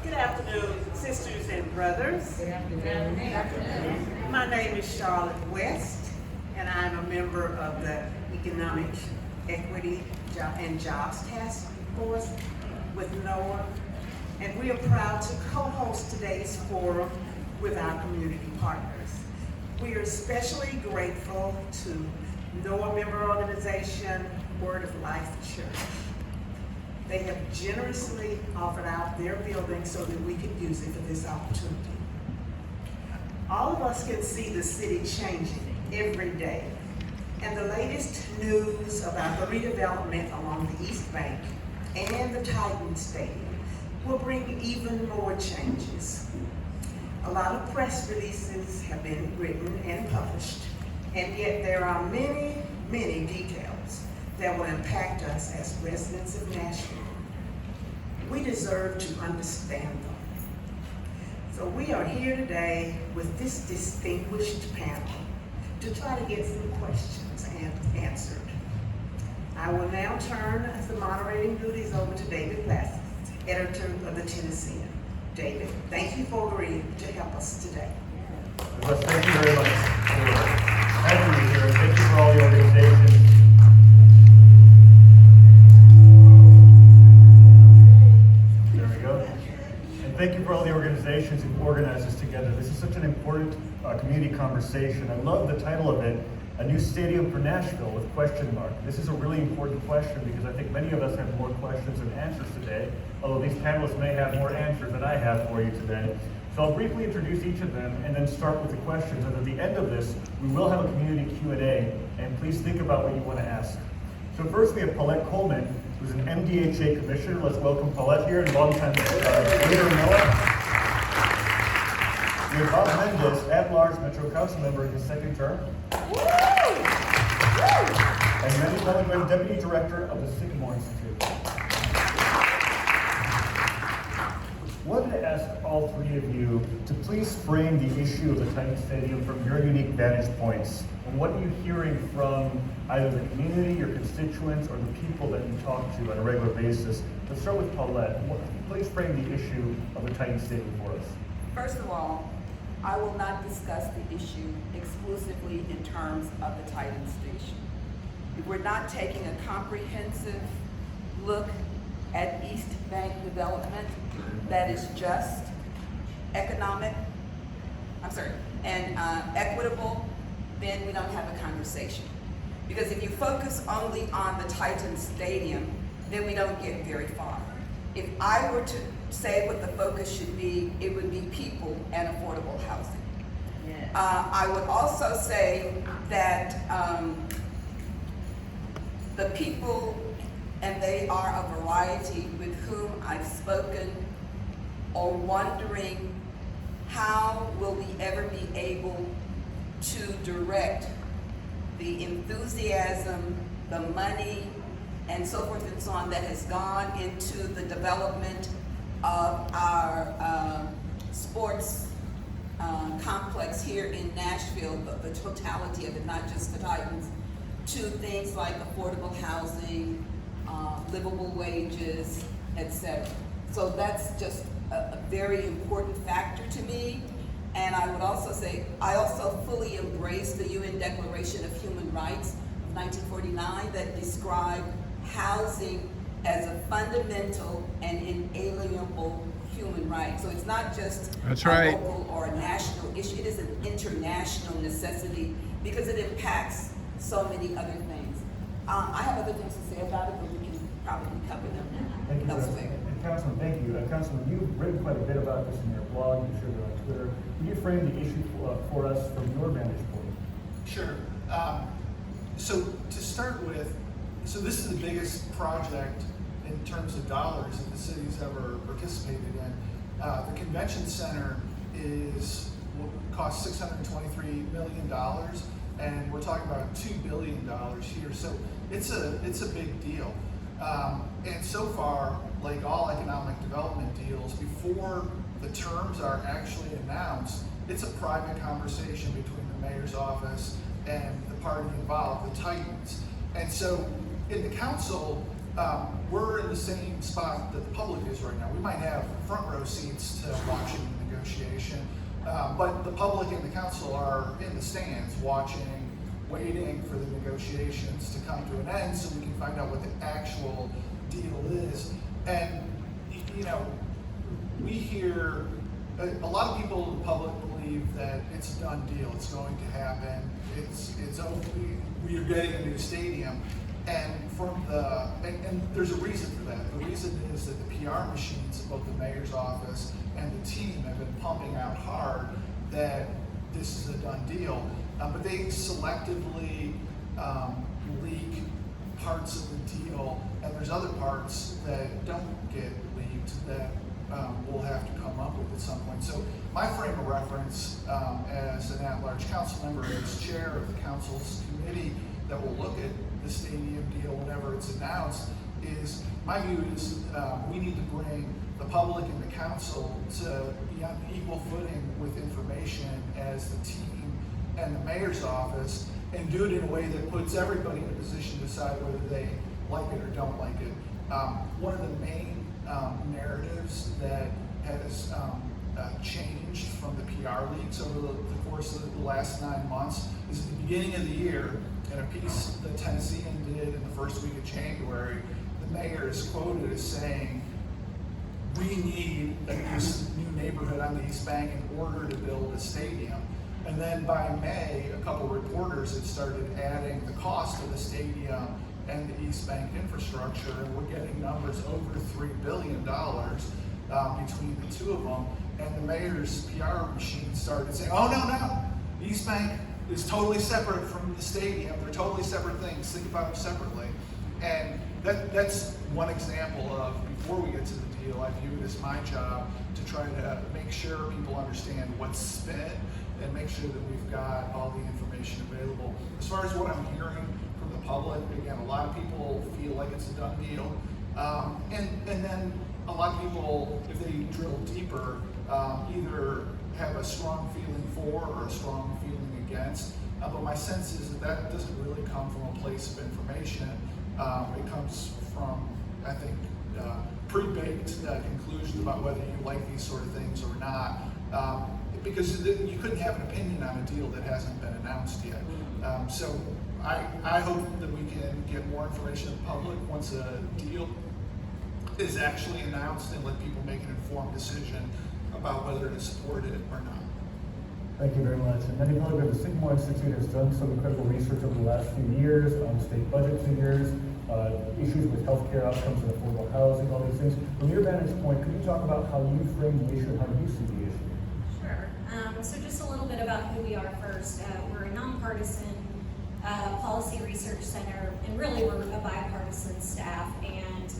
Good afternoon, sisters and brothers. Good afternoon. Good afternoon. My name is Charlotte West, and I'm a member of the Economic Equity and Jobs Task Force with NOAA, and we are proud to co-host today's forum with our community partners. We are especially grateful to NOAA member organization, Word of Life Church. They have generously offered out their building so that we could use it for this opportunity. All of us can see the city changing every day, and the latest news about the redevelopment along the East Bank and the Titan Stadium will bring even more changes. A lot of press releases have been written and published, and yet there are many, many details that will impact us as residents of Nashville. We deserve to understand them. So we are here today with this distinguished panel to try to get some questions answered. I will now turn the moderating duties over to David Plazas, editor of the Tennessean. David, thank you for agreeing to help us today. Well, thank you very much for having me here, and thank you for all the organizations. There we go. And thank you for all the organizations who organized this together. This is such an important community conversation. I love the title of it, A New Stadium for Nashville with question mark. This is a really important question because I think many of us have more questions than answers today, although these panelists may have more answers than I have for you today. So I'll briefly introduce each of them and then start with the questions. And at the end of this, we will have a community Q&A, and please think about what you want to ask. So first we have Paulette Coleman, who's an MDHA commissioner. Let's welcome Paulette here, and longtime leader in NOAA. We have Bob Mendes, at-large Metro Council member in his second term. And Mandy, Pellegrin, deputy director of the Sycamore Institute. I wanted to ask all three of you to please frame the issue of the Titan Stadium from your unique vantage points. And what are you hearing from either the community, your constituents, or the people that you talk to on a regular basis? Let's start with Paulette. Please frame the issue of the Titan Stadium for us. First of all, I will not discuss the issue exclusively in terms of the Titan Station. We're not taking a comprehensive look at East Bank development that is just economic, and equitable, then we don't have a conversation. Because if you focus only on the Titan Stadium, then we don't get very far. If I were to say what the focus should be, it would be people and affordable housing. Yes. I would also say that the people, and they are a variety with whom I've spoken, are wondering how will we ever be able to direct the enthusiasm, the money, and so forth and so on that has gone into the development of our sports complex here in Nashville, the totality of it, not just the Titans, to things like affordable housing, livable wages, etc. So that's just a very important factor to me. And I would also say, I also fully embrace the UN Declaration of Human Rights of 1949 that described housing as a fundamental and inalienable human right. So it's not just a local or a national issue, it is an international necessity because it impacts so many other things. I have other things to say about it, but we can probably cover them elsewhere. Councilman, thank you. Councilman, you've written quite a bit about this in your blog, you shared it on Twitter. Can you frame the issue for us from your vantage point? Sure. So to start with, so this is the biggest project in terms of dollars that the city's ever participated in. The convention center cost $623 million, and we're talking about $2 billion here. So it's a big deal. And so far, like all economic development deals, before the terms are actually announced, it's a private conversation between the mayor's office and the party involved, the Titans. And so in the council, we're in the same spot that the public is right now. We might have front row seats to watching the negotiation, but the public and the council are in the stands watching, waiting for the negotiations to come to an end so we can find out what the actual deal is. And, you know, we hear, a lot of people in the public believe that it's a done deal, it's going to happen, it's over, we are getting a new stadium. And and there's a reason for that. The reason is that the PR machines of both the mayor's office and the team have been pumping out hard that this is a done deal. But they selectively leak parts of the deal, and there's other parts that don't get leaked that we'll have to come up with at some point. So my frame of reference as an at-large council member, as chair of the council's committee that will look at the stadium deal whenever it's announced, is my view is we need to bring the public and the council to be on equal footing with information as the team and the mayor's office, and do it in a way that puts everybody in a position to decide whether they like it or don't like it. One of the main narratives that has changed from the PR leaks over the course of the last 9 months is at the beginning of the year, in a piece that Tennessean did in the first week of January, the mayor is quoted as saying, we need a new neighborhood on the East Bank in order to build a stadium. And then by May, a couple reporters had started adding the cost of the stadium and the East Bank infrastructure, and we're getting numbers over $3 billion between the two of them. And the mayor's PR machine started saying, oh, no, East Bank is totally separate from the stadium. They're totally separate things. Think about them separately. And that's one example of, before we get to the deal, I view it as my job to try to make sure people understand what's spent and make sure that we've got all the information available. As far as what I'm hearing from the public, again, a lot of people feel like it's a done deal. And then a lot of people, if they drill deeper, either have a strong feeling for or a strong feeling against. But my sense is that doesn't really come from a place of information. It comes from, I think, pre-baked conclusions about whether you like these sort of things or not. Because you couldn't have an opinion on a deal that hasn't been announced yet. So I hope that we can get more information to the public once a deal is actually announced, and let people make an informed decision about whether to support it or not. Thank you very much. And Mandy, Pellegrin, the Sycamore Institute has done some incredible research over the last few years on state budget figures, issues with healthcare outcomes and affordable housing, all these things. From your vantage point, could you talk about how you frame the issue and how you see the issue? Sure. So just a little bit about who we are first. We're a nonpartisan policy research center, and really we're a bipartisan staff. And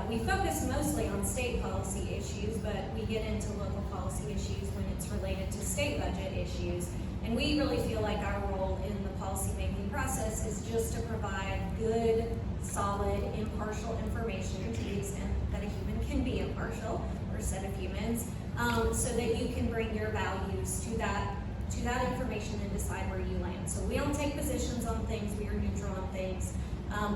we focus mostly on state policy issues, but we get into local policy issues when it's related to state budget issues. And we really feel like our role in the policymaking process is just to provide good, solid, impartial information to the extent that a human can be impartial, or a set of humans, so that you can bring your values to that information and decide where you land. So we don't take positions on things, we are neutral on things.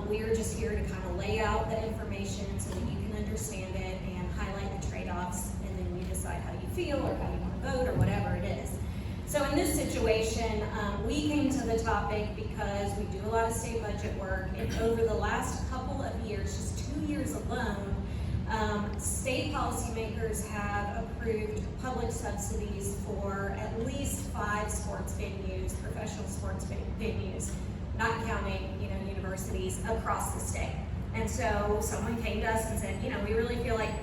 We are just here to kind of lay out the information so that you can understand it and highlight the trade-offs, and then you decide how you feel or how you want to vote or whatever it is. So in this situation, we came to the topic because we do a lot of state budget work, and over the last couple of years, just 2 years alone, state policymakers have approved public subsidies for at least 5 sports venues, professional sports venues, not counting, universities across the state. And so someone came to us and said, we really feel like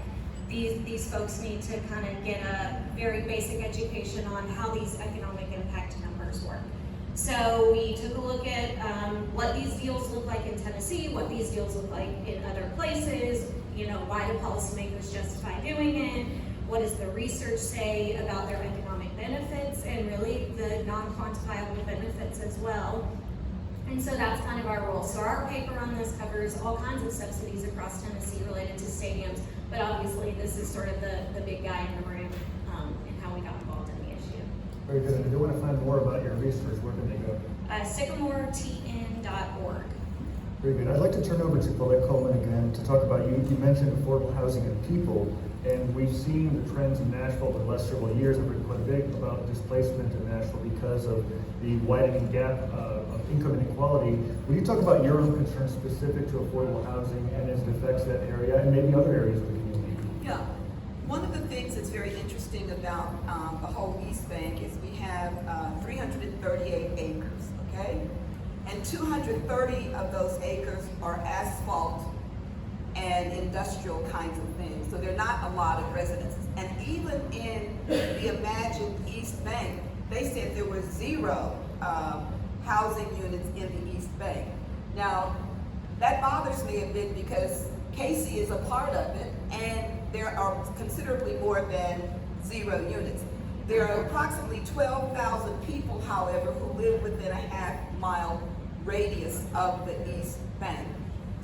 these folks need to kind of get a very basic education on how these economic impact numbers work. So we took a look at what these deals look like in Tennessee, what these deals look like in other places, why do policymakers justify doing it, what does the research say about their economic benefits, and really the non-quantifiable benefits as well. And so that's kind of our role. So our paper on this covers all kinds of subsidies across Tennessee related to stadiums, but obviously this is sort of the big guy in the room and how we got involved in the issue. Very good. And if you want to find more about your research, where can they go? SycamoreTN.org. Very good. I'd like to turn over to Paulette Coleman again to talk about, you mentioned affordable housing and people, and we've seen the trends in Nashville the last several years have been quite big about displacement in Nashville because of the widening gap of income inequality. Will you talk about your own concerns specific to affordable housing and as it affects that area and maybe other areas of the community? Yeah. One of the things that's very interesting about the whole East Bank is we have 338 acres, okay? And 230 of those acres are asphalt and industrial kinds of things. So they're not a lot of residences. And even in the imagined East Bank, they said there were 0 housing units in the East Bank. Now, that bothers me a bit because Casey is a part of it, and there are considerably more than 0 units. There are approximately 12,000 people, however, who live within a half-mile radius of the East Bank.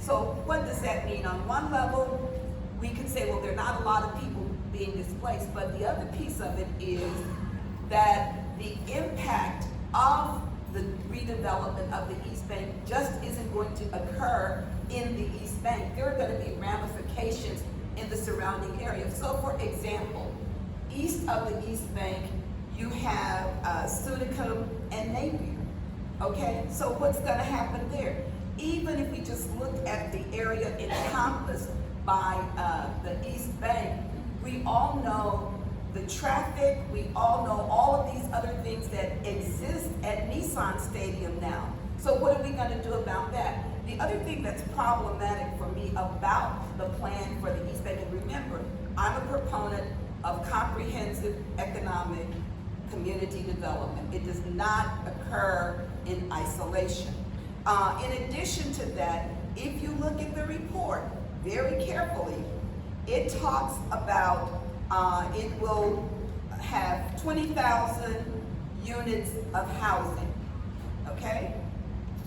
So what does that mean? On one level, we could say, well, there are not a lot of people being displaced, but the other piece of it is that the impact of the redevelopment of the East Bank just isn't going to occur in the East Bank. There are going to be ramifications in the surrounding area. So for example, east of the East Bank, you have Sycamore and Napier. Okay, so what's going to happen there? Even if we just look at the area encompassed by the East Bank, we all know the traffic, we all know all of these other things that exist at Nissan Stadium now. So what are we going to do about that? The other thing that's problematic for me about the plan for the East Bank, and remember, I'm a proponent of comprehensive economic community development. It does not occur in isolation. In addition to that, if you look at the report very carefully, it talks about it will have 20,000 units of housing, okay?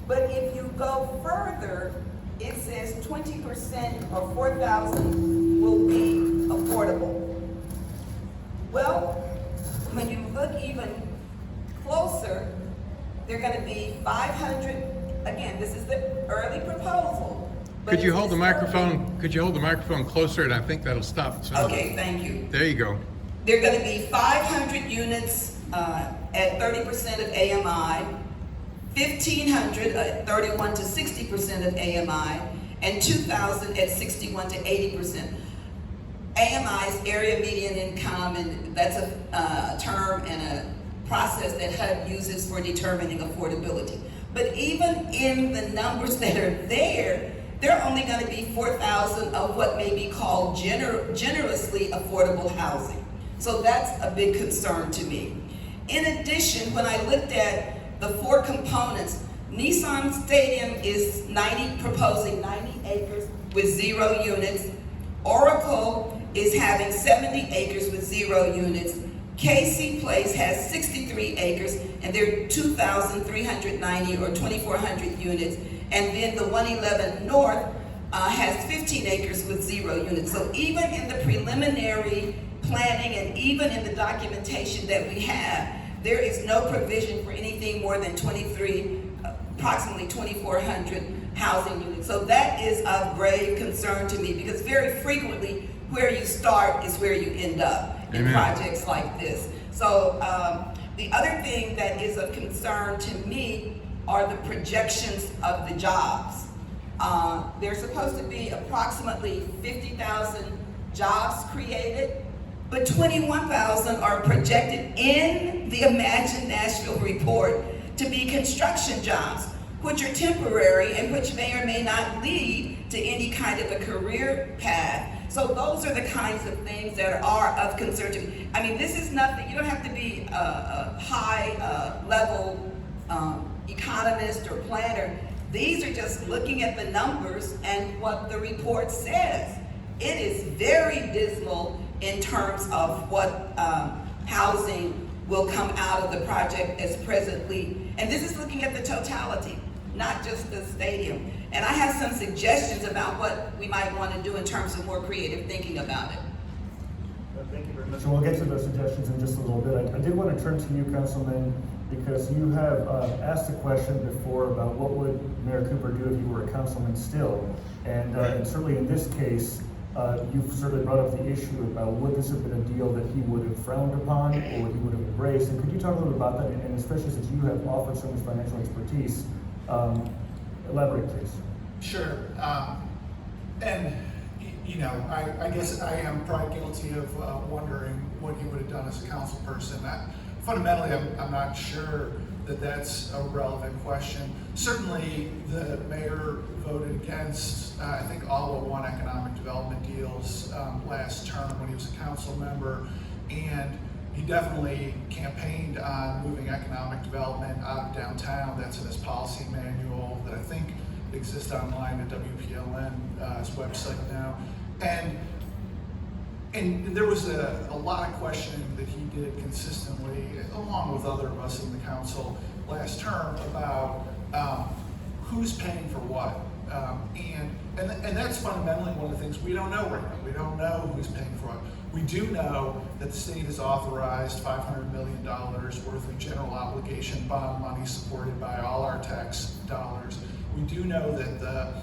But if you go further, it says 20% or 4,000 will be affordable. Well, when you look even closer, they're going to be 500. Again, this is the early proposal. Could you hold the microphone? Could you hold the microphone closer, and I think that'll stop the sound. Okay, thank you. There you go. They're going to be 500 units at 30% of AMI, 1,500 at 31 to 60% of AMI, and 2,000 at 61 to 80%. AMI is area median income, and that's a term and a process that HUD uses for determining affordability. But even in the numbers that are there, they're only going to be 4,000 of what may be called generously affordable housing. So that's a big concern to me. In addition, when I looked at the 4 components, Nissan Stadium is proposing 90 acres with 0 units. Oracle is having 70 acres with 0 units. Casey Place has 63 acres, and they're 2,390 or 2,400 units. And then the 111 North has 15 acres with 0 units. So even in the preliminary planning and even in the documentation that we have, there is no provision for anything more than approximately 2,400 housing units. So that is of grave concern to me, because very frequently where you start is where you end up. In Amen. Projects like this. So the other thing that is of concern to me are the projections of the jobs. There's supposed to be approximately 50,000 jobs created, but 21,000 are projected in the Imagine Nashville report to be construction jobs, which are temporary and which may or may not lead to any kind of a career path. So those are the kinds of things that are of concern to me. I mean, this is nothing, you don't have to be a high level economist or planner. These are just looking at the numbers and what the report says. It is very dismal in terms of what housing will come out of the project as presently. And this is looking at the totality, not just the stadium. And I have some suggestions about what we might want to do in terms of more creative thinking about it. Thank you very much. And we'll get to those suggestions in just a little bit. I did want to turn to you, Councilman because you have asked a question before about what would Mayor Cooper do if he were a councilman still. And certainly in this case, you've certainly brought up the issue about would this have been a deal that he would have frowned upon or what he would have embraced. And could you talk a little bit about that? And especially since you have offered so much financial expertise, elaborate, please. Sure. And, you know, I guess I am probably guilty of wondering what he would have done as a council person. Fundamentally, I'm not sure that that's a relevant question. Certainly, the mayor voted against, I think, all but one economic development deals last term when he was a council member, and he definitely campaigned on moving economic development out of downtown. That's in his policy manual that I think exists online at WPLN's website now. And there was a lot of questioning that he did consistently, along with other of us in the council last term, about who's paying for what. And that's fundamentally one of the things we don't know right now. We don't know who's paying for what. We do know that the state has authorized $500 million worth of general obligation bond money supported by all our tax dollars. We do know that the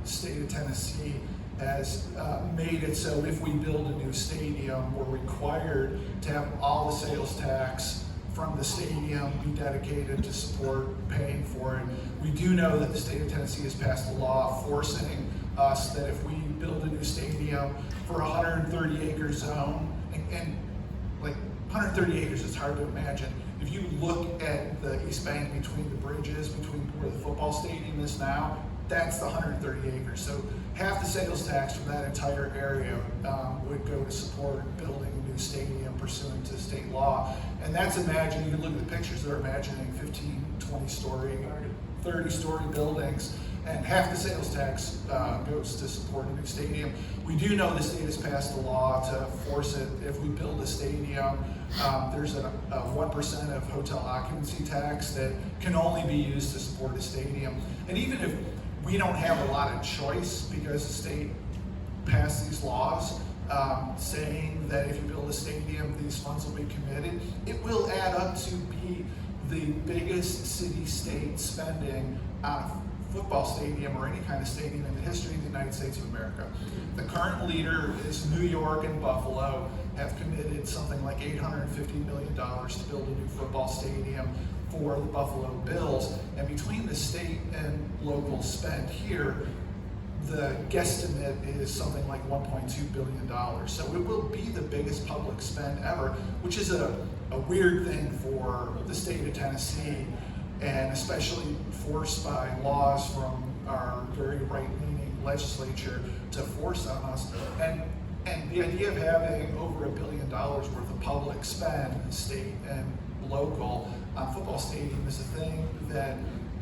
state of Tennessee has made it so if we build a new stadium, we're required to have all the sales tax from the stadium be dedicated to support paying for it. We do know that the state of Tennessee has passed a law forcing us that if we build a new stadium for a 130-acre zone, and like 130 acres is hard to imagine. If you look at the East Bank between the bridges, between where the football stadium is now, that's the 130 acres. So half the sales tax from that entire area would go to support building a new stadium pursuant to state law. And that's imagine, you can look at the pictures, they're imagining 15, 20-story, 30-story buildings, and half the sales tax goes to support a new stadium. We do know the state has passed a law to force it. If we build a stadium, there's a 1% of hotel occupancy tax that can only be used to support a stadium. And even if we don't have a lot of choice because the state passed these laws saying that if you build a stadium, these funds will be committed, it will add up to be the biggest city-state spending on a football stadium or any kind of stadium in the history of the United States of America. The current leader is New York and Buffalo have committed something like $850 million to build a new football stadium for the Buffalo Bills. And between the state and local spend here, the guesstimate is something like $1.2 billion. So it will be the biggest public spend ever, which is a weird thing for the state of Tennessee, and especially forced by laws from our very right-leaning legislature to force on us. And the idea of having over $1 billion worth of public spend, state and local, on football stadium is a thing that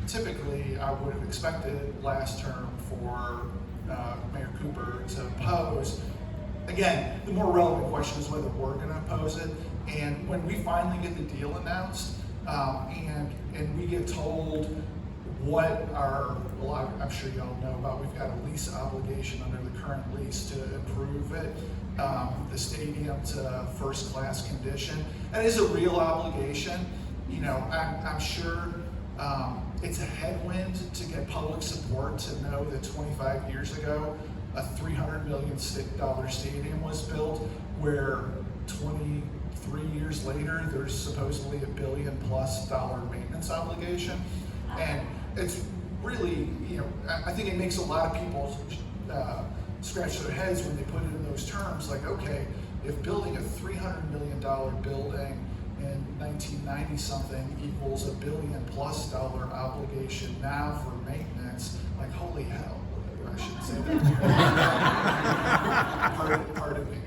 typically I would have expected last term for Mayor Cooper to oppose. Again, the more relevant question is whether we're going to oppose it. And when we finally get the deal announced, and we get told what I'm sure y'all know about, we've got a lease obligation under the current lease to improve it, the stadium to first class condition. That is a real obligation. You know, I'm sure it's a headwind to get public support to know that 25 years ago, a $300 million stadium was built, where 23 years later, there's supposedly $1 billion+ maintenance obligation. And it's really, you know, I think it makes a lot of people scratch their heads when they put it in those terms, like, okay, if building a $300 million building in 1990 something equals $1 billion+ obligation now for maintenance, like, holy hell, I shouldn't say that. Pardon me.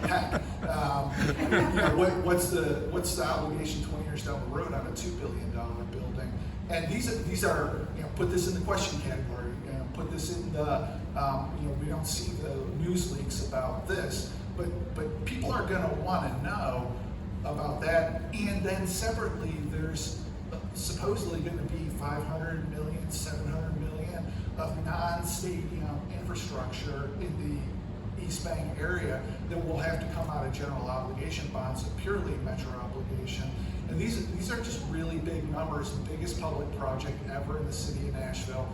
Heck, you know, what's the obligation 20 years down the road on a $2 billion building? And these are, you know, put this in the question category. You know, put this in the, you know, we don't see the news leaks about this, but people are going to want to know about that. And then separately, there's supposedly going to be $500 million, $700 million of non-stadium infrastructure in the East Bank area that will have to come out of general obligation bonds, a purely metro obligation. And these are just really big numbers, the biggest public project ever in the city of Nashville,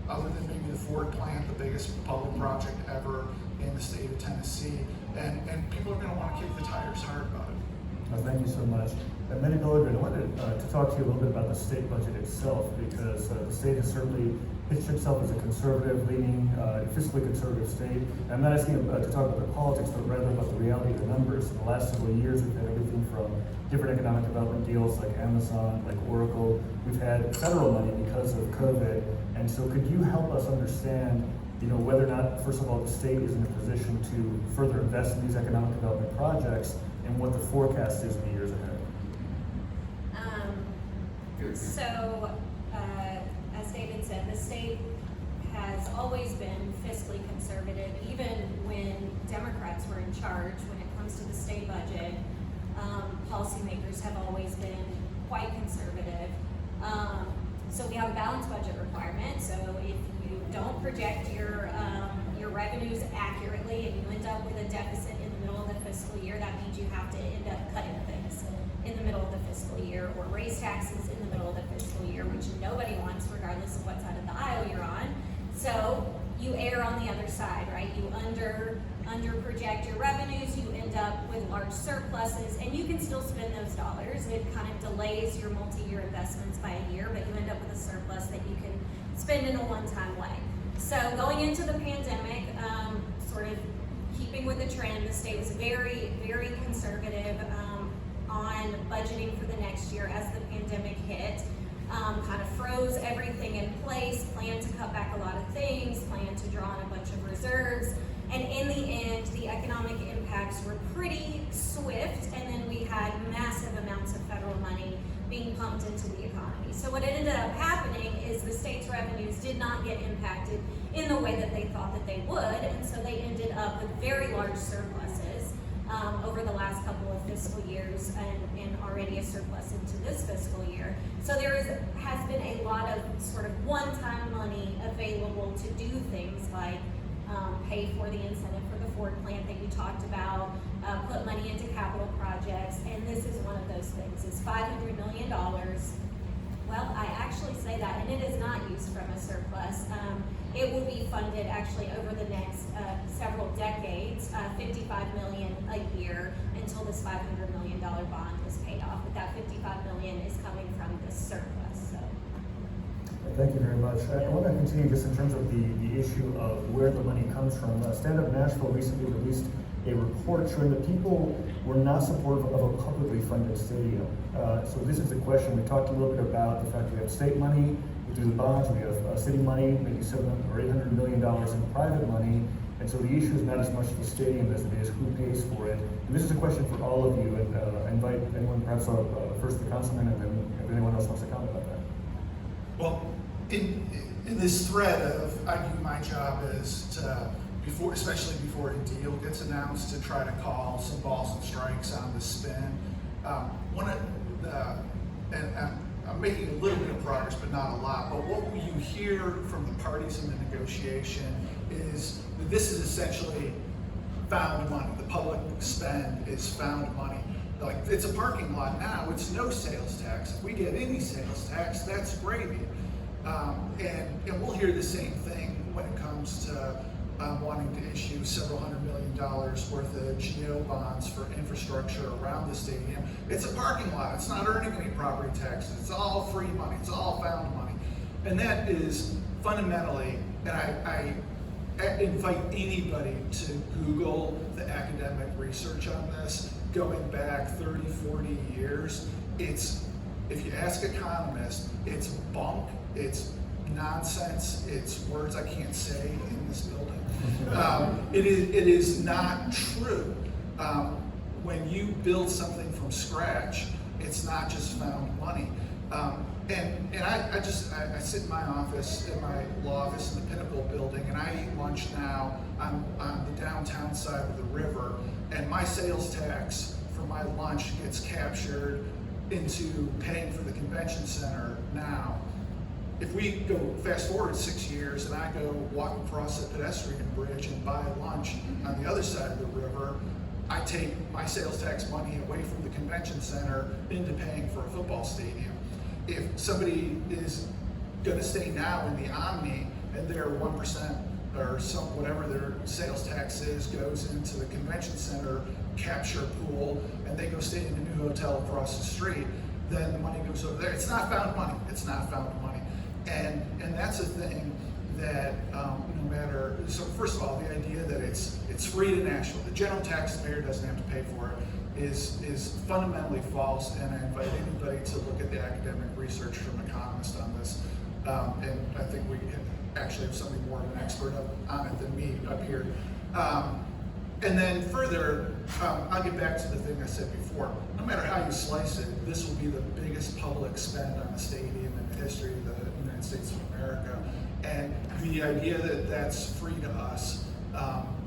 other than maybe the Ford plant, the biggest public project ever in the state of Tennessee. And people are gonna wanna kick the tires hard about it. Thank you so much. And Mandy, Pellegrin, I wanted to talk to you a little bit about the state budget itself, because the state has certainly pitched itself as a conservative, leaning, fiscally conservative state. And I'm not asking you to talk about the politics, but rather about the reality of the numbers. In the last several years, we've had everything from different economic development deals like Amazon, like Oracle. We've had federal money because of COVID. And so could you help us understand, whether or not, first of all, the state is in a position to further invest in these economic development projects, and what the forecast is in the years ahead? As David said, the state has always been fiscally conservative, even when Democrats were in charge. When it comes to the state budget, policymakers have always been quite conservative. So we have a balanced budget requirement. So if you don't project your revenues accurately and you end up with a deficit in the middle of the fiscal year, that means you have to end up cutting things in the middle of the fiscal year, or raise taxes in the middle of the fiscal year, which nobody wants regardless of what side of the aisle you're on. So you err on the other side, right? You under project your revenues, you end up with large surpluses, and you can still spend those dollars. It kind of delays your multi-year investments by a year, but you end up with a surplus that you can spend in a one-time way. So going into the pandemic, sort of keeping with the trend, the state was very, very conservative on budgeting for the next year as the pandemic hit. Kind of froze everything in place, planned to cut back a lot of things, planned to draw on a bunch of reserves, and in the end, the economic impacts were pretty swift, and then we had massive amounts of federal money being pumped into the economy. So what ended up happening is the state's revenues did not get impacted in the way that they thought that they would, and so they ended up with very large surpluses over the last couple of fiscal years, and already a surplus into this fiscal year. So there has been a lot of sort of one-time money available to do things like pay for the incentive for the Ford plant that you talked about, put money into capital projects, and this is one of those things. It's $500 million. Well, I actually say that, and it is not used from a surplus. It will be funded actually over the next several decades, $55 million a year until this $500 million bond is paid off. But that $55 million is coming from this surplus. So. Thank you very much. I want to continue just in terms of the issue of where the money comes from. Stand Up Nashville recently released a report showing that people were not supportive of a publicly funded stadium. So this is the question. We talked a little bit about the fact we have state money, we do the bonds, we have city money, maybe $700 or $800 million in private money. And so the issue is not as much the stadium as it is who pays for it. And this is a question for all of you. And I invite anyone, perhaps first the councilman, and then if anyone else wants to comment about that. Well, in this thread of, I view my job as to, especially before a deal gets announced, to try to call some balls and strikes on the spin. I'm making a little bit of progress, but not a lot. But what you hear from the parties in the negotiation is that this is essentially found money. The public spend is found money. Like, it's a parking lot now, it's no sales tax. If we get any sales tax, that's gravy. And we'll hear the same thing when it comes to wanting to issue several $100 million worth of GO bonds for infrastructure around the stadium. It's a parking lot, it's not earning any property taxes, it's all free money, it's all found money. And that is fundamentally, and I invite anybody to Google the academic research on this, going back 30, 40 years. It's, if you ask economists, it's bunk, it's nonsense, it's words I can't say in this building. It is not true. When you build something from scratch, it's not just found money. And I sit in my office, in my law office in the Pinnacle building, and I eat lunch now on the downtown side of the river, and my sales tax for my lunch gets captured into paying for the convention center now. if we go fast forward 6 years and I go walk across a pedestrian bridge and buy lunch on the other side of the river, I take my sales tax money away from the convention center into paying for a football stadium. If somebody is gonna stay now in the Omni and their 1% or whatever their sales tax is goes into the convention center capture pool and they go stay in a new hotel across the street, then the money goes over there. It's not found money. It's not found money. And that's a thing that no matter, so first of all, the idea that it's free to Nashville, the general taxpayer doesn't have to pay for it, is fundamentally false, and I invite anybody to look at the academic research from economists on this. And I think we actually have somebody more of an expert on it than me up here. And then further, I'll get back to the thing I said before. No matter how you slice it, this will be the biggest public spend on a stadium in the history of the United States of America. And the idea that that's free to us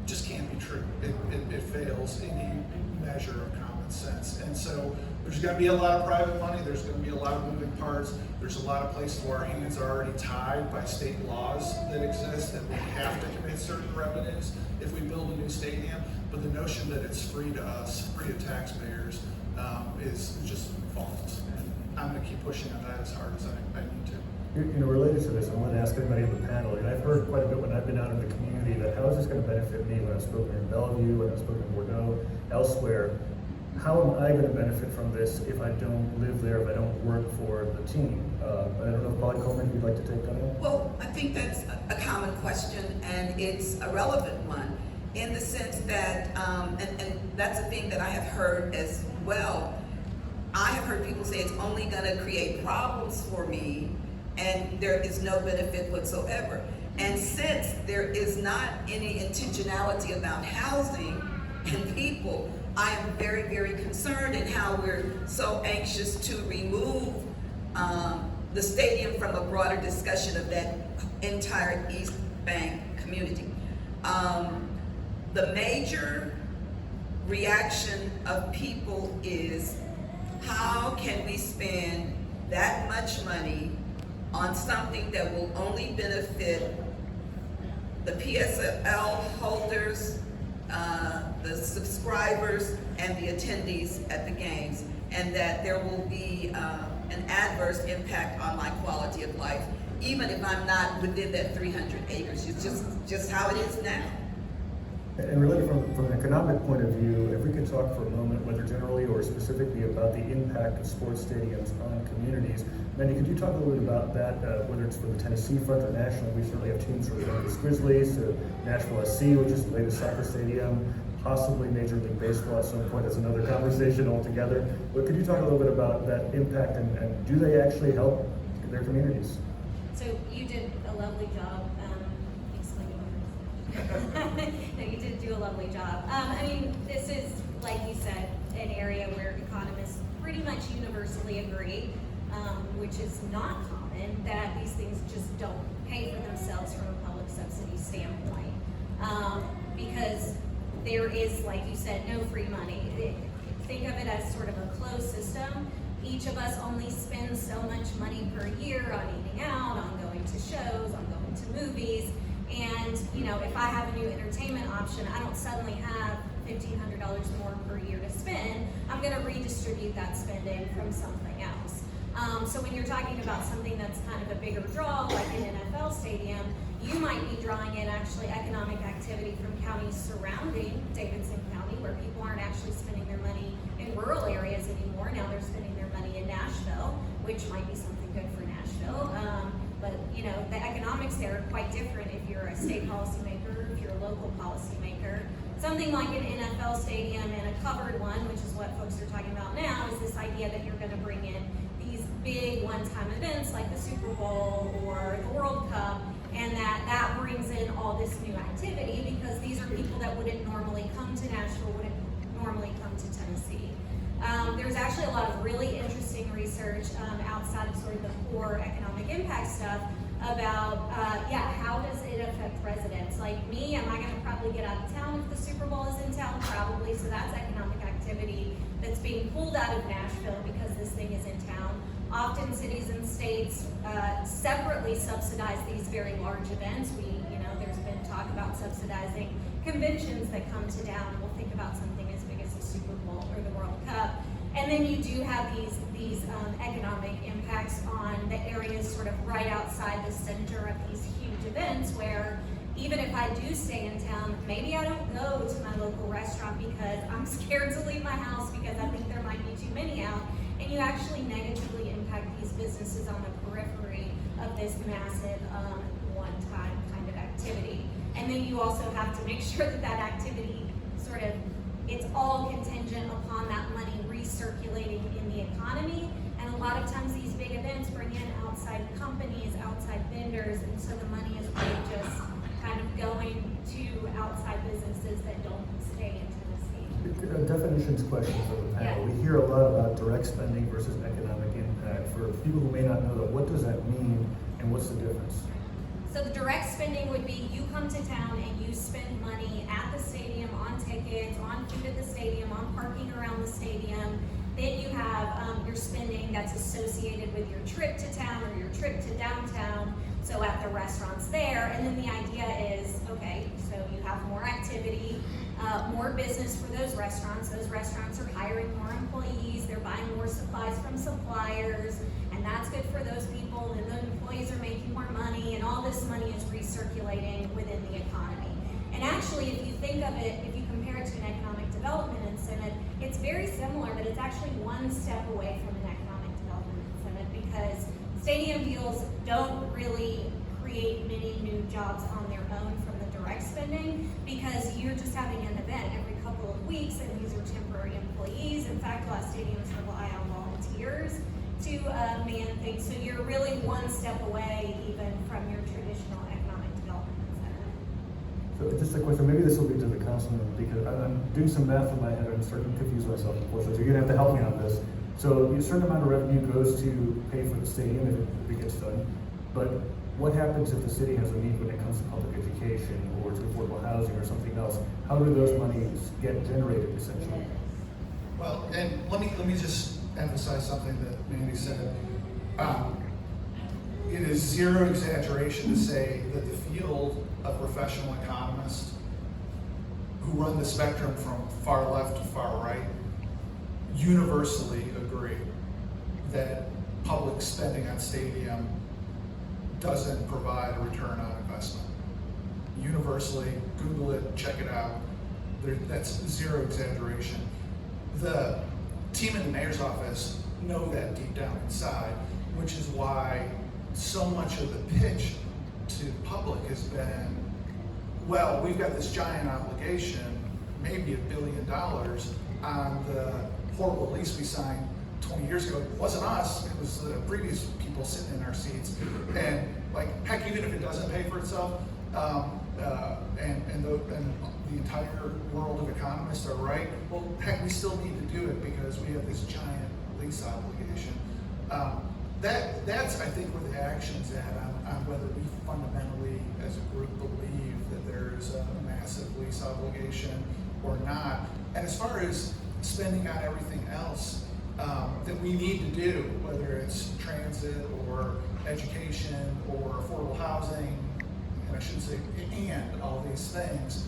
just can't be true. It fails any measure of common sense. And so there's going to be a lot of private money. There's going to be a lot of moving parts. There's a lot of places where our hands are already tied by state laws that exist that we have to commit certain revenues if we build a new stadium. But the notion that it's free to us, free to taxpayers, is just false. And I'm going to keep pushing on that as hard as I need to. Related to this, I want to ask everybody in the panel, and I've heard quite a bit when I've been out in the community, that how is this going to benefit me when I've spoken in Bellevue, when I've spoken in Bordeaux, elsewhere? How am I going to benefit from this if I don't live there, if I don't work for the team? I don't know if Paulette, Coleman, you'd like to take that on? Well, I think that's a common question, and it's a relevant one in the sense that, and that's a thing that I have heard as well. I have heard people say it's only going to create problems for me, and there is no benefit whatsoever. And since there is not any intentionality about housing and people, I am very, very concerned in how we're so anxious to remove the stadium from a broader discussion of that entire East Bank community. The major reaction of people is, how can we spend that much money on something that will only benefit the PSL holders, the subscribers, and the attendees at the games, and that there will be an adverse impact on my quality of life, even if I'm not within that 300 acres. It's just how it is now. And related from an economic point of view, if we could talk for a moment, whether generally or specifically, about the impact of sports stadiums on communities. Mandy, could you talk a little bit about that, whether it's for the Tennessee front or national? We certainly have teams from the Memphis Grizzlies to Nashville SC, which is the latest soccer stadium, possibly Major League Baseball at some point. That's another conversation altogether. But could you talk a little bit about that impact, and do they actually help their communities? So you did a lovely job explaining everything. No, you did do a lovely job. I mean, this is, like you said, an area where economists pretty much universally agree, which is not common, that these things just don't pay for themselves from a public subsidy standpoint. Because there is, like you said, no free money. Think of it as sort of a closed system. Each of us only spends so much money per year on eating out, on going to shows, on going to movies. And, you know, if I have a new entertainment option, I don't suddenly have $1,500 more per year to spend. I'm going to redistribute that spending from something else. So when you're talking about something that's kind of a bigger draw, like an NFL stadium, you might be drawing in actually economic activity from counties surrounding Davidson County, where people aren't actually spending their money in rural areas anymore. Now they're spending their money in Nashville, which might be something good for Nashville. But you know, the economics there are quite different if you're a state policymaker, if you're a local policymaker. Something like an NFL stadium and a covered one, which is what folks are talking about now, is this idea that you're going to bring in these big one-time events like the Super Bowl or the World Cup, and that brings in all this new activity because these are people that wouldn't normally come to Nashville, wouldn't normally come to Tennessee. There's actually a lot of really interesting research outside of sort of the core economic impact stuff about, how does it affect residents? Like me, am I going to probably get out of town if the Super Bowl is in town? Probably, so that's economic activity that's being pulled out of Nashville because this thing is in town. Often cities and states separately subsidize these very large events. There's been talk about subsidizing conventions that come to town. We'll think about something as big as the Super Bowl or the World Cup. And then you do have these economic impacts on the areas sort of right outside the center of these huge events, where even if I do stay in town, maybe I don't go to my local restaurant because I'm scared to leave my house because I think there might be too many out. And you actually negatively impact these businesses on the periphery of this massive one-time kind of activity. And then you also have to make sure that that activity it's all contingent upon that money recirculating in the economy. And a lot of times these big events bring in outside companies, outside vendors, and so the money is really just kind of going to outside businesses that don't stay in Tennessee. A definitions question for the panel. Yeah. We hear a lot about direct spending versus economic impact. For people who may not know that, what does that mean and what's the difference? So the direct spending would be you come to town and you spend money at the stadium on tickets, on food at the stadium, on parking around the stadium. Then you have your spending that's associated with your trip to town or your trip to downtown, so at the restaurants there. And then the idea is, okay, so you have more activity, more business for those restaurants. Those restaurants are hiring more employees, they're buying more supplies from suppliers, and that's good for those people, and the employees are making more money, and all this money is recirculating within the economy. And actually, if you think of it, if you compare it to an economic development incentive, it's very similar, but it's actually one step away from an economic development incentive, because stadium deals don't really create many new jobs on their own from the direct spending, because you're just having an event every couple of weeks, and these are temporary employees. In fact, a lot of stadiums rely on volunteers to man things, so you're really one step away even from your traditional economic development incentive. So just a question, maybe this will be to the councilman, because I'm doing some math in my head, I'm starting to confuse myself, unfortunately, so you're gonna have to help me on this. So a certain amount of revenue goes to pay for the stadium if it gets done, but what happens if the city has a need when it comes to public education or to affordable housing or something else? How do those monies get generated essentially? Well, and let me just emphasize something that Mandy said. It is zero exaggeration to say that the field of professional economists who run the spectrum from far left to far right universally agree that public spending on stadium doesn't provide a return on investment. Universally, Google it, check it out. That's zero exaggeration. The team in the mayor's office know that deep down inside, which is why so much of the pitch to public has been, well, we've got this giant obligation, maybe $1 billion, on the horrible lease we signed 20 years ago. It wasn't us, it was the previous people sitting in our seats. And like, heck, even if it doesn't pay for itself, and the entire world of economists are right, well, heck, we still need to do it because we have this giant lease obligation. That's, I think, where the action's at on whether we fundamentally, as a group, believe that there's a massive lease obligation or not. And as far as spending on everything else that we need to do, whether it's transit or education or affordable housing, and I should say, and all these things,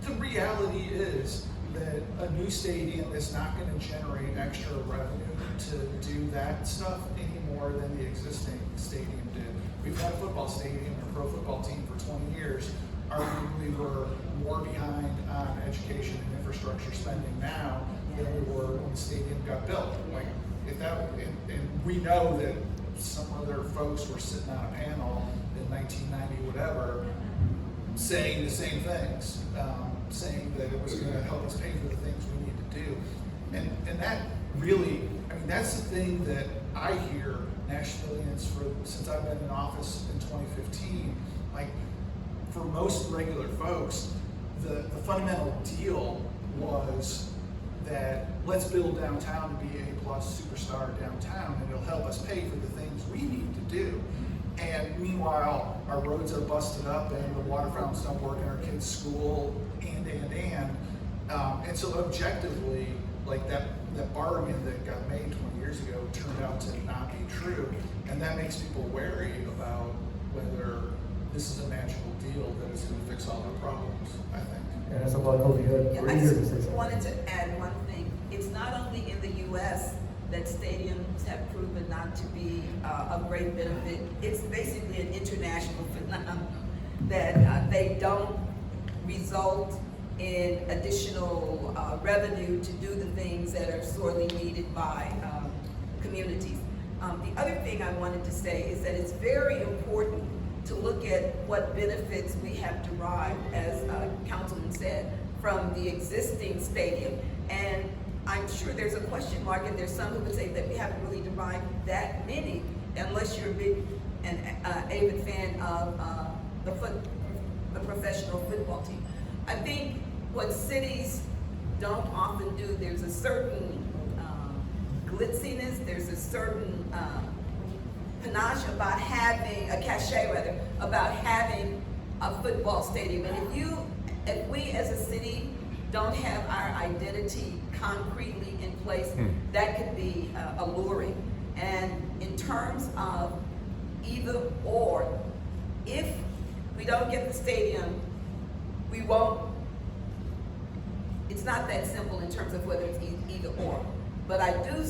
the reality is that a new stadium is not going to generate extra revenue to do that stuff any more than the existing stadium did. We've had a football stadium and a pro football team for 20 years. Arguably, we're more behind on education and infrastructure spending now than we were when the stadium got built. Like, if that, and we know that some other folks were sitting on a panel in 1990, whatever, saying the same things, saying that it was going to help us pay for the things we need to do. And that really, I mean, that's the thing that I hear Nashvillians since I've been in office in 2015, like, for most regular folks, the fundamental deal was that let's build downtown to be a plus superstar downtown, and it'll help us pay for the things we need to do. And meanwhile, our roads are busted up and the water fountains don't work in our kids' school, and so objectively, like that bargain that got made 20 years ago turned out to not be true, and that makes people wary about whether this is a magical deal that is going to fix all our problems, I think. And as a black hole, you had Yeah, were I eager to say just something. wanted to add one thing. It's not only in the U.S. that stadiums have proven not to be of great benefit. It's basically an international phenomenon that they don't result in additional revenue to do the things that are sorely needed by communities. The other thing I wanted to say is that it's very important to look at what benefits we have derived, as Councilman said, from the existing stadium. And I'm sure there's a question mark, and there's some who would say that we haven't really derived that many, unless you're a big and avid fan of the professional football team. I think what cities don't often do, there's a certain glitziness, there's a certain panache about having, a cachet rather, about having a football stadium. And if we as a city don't have our identity concretely in place, that could be alluring. And in terms of either or, if we don't get the stadium, we won't, it's not that simple in terms of whether it's either or. But I do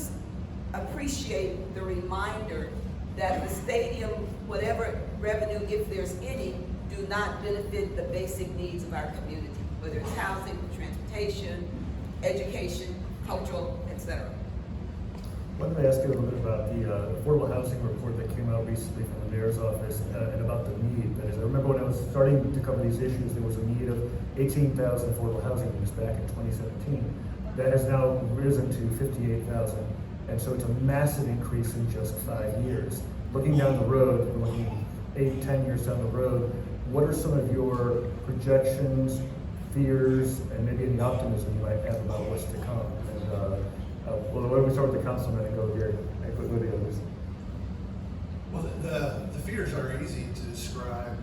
appreciate the reminder that the stadium, whatever revenue, if there's any, do not benefit the basic needs of our community, whether it's housing, transportation, education, cultural, etc. Why don't I ask you a little bit about the affordable housing report that came out recently from the mayor's office and about the need. That is, I remember when I was starting to cover these issues, there was a need of 18,000 affordable housing units back in 2017. That has now risen to 58,000. And so it's a massive increase in just 5 years. Looking down the road, looking 8, 10 years down the road, what are some of your projections, fears, and maybe any optimism you might have about what's to come? And well, why don't we start with the councilman and go here and go with the others? Well, the fears are easy to describe.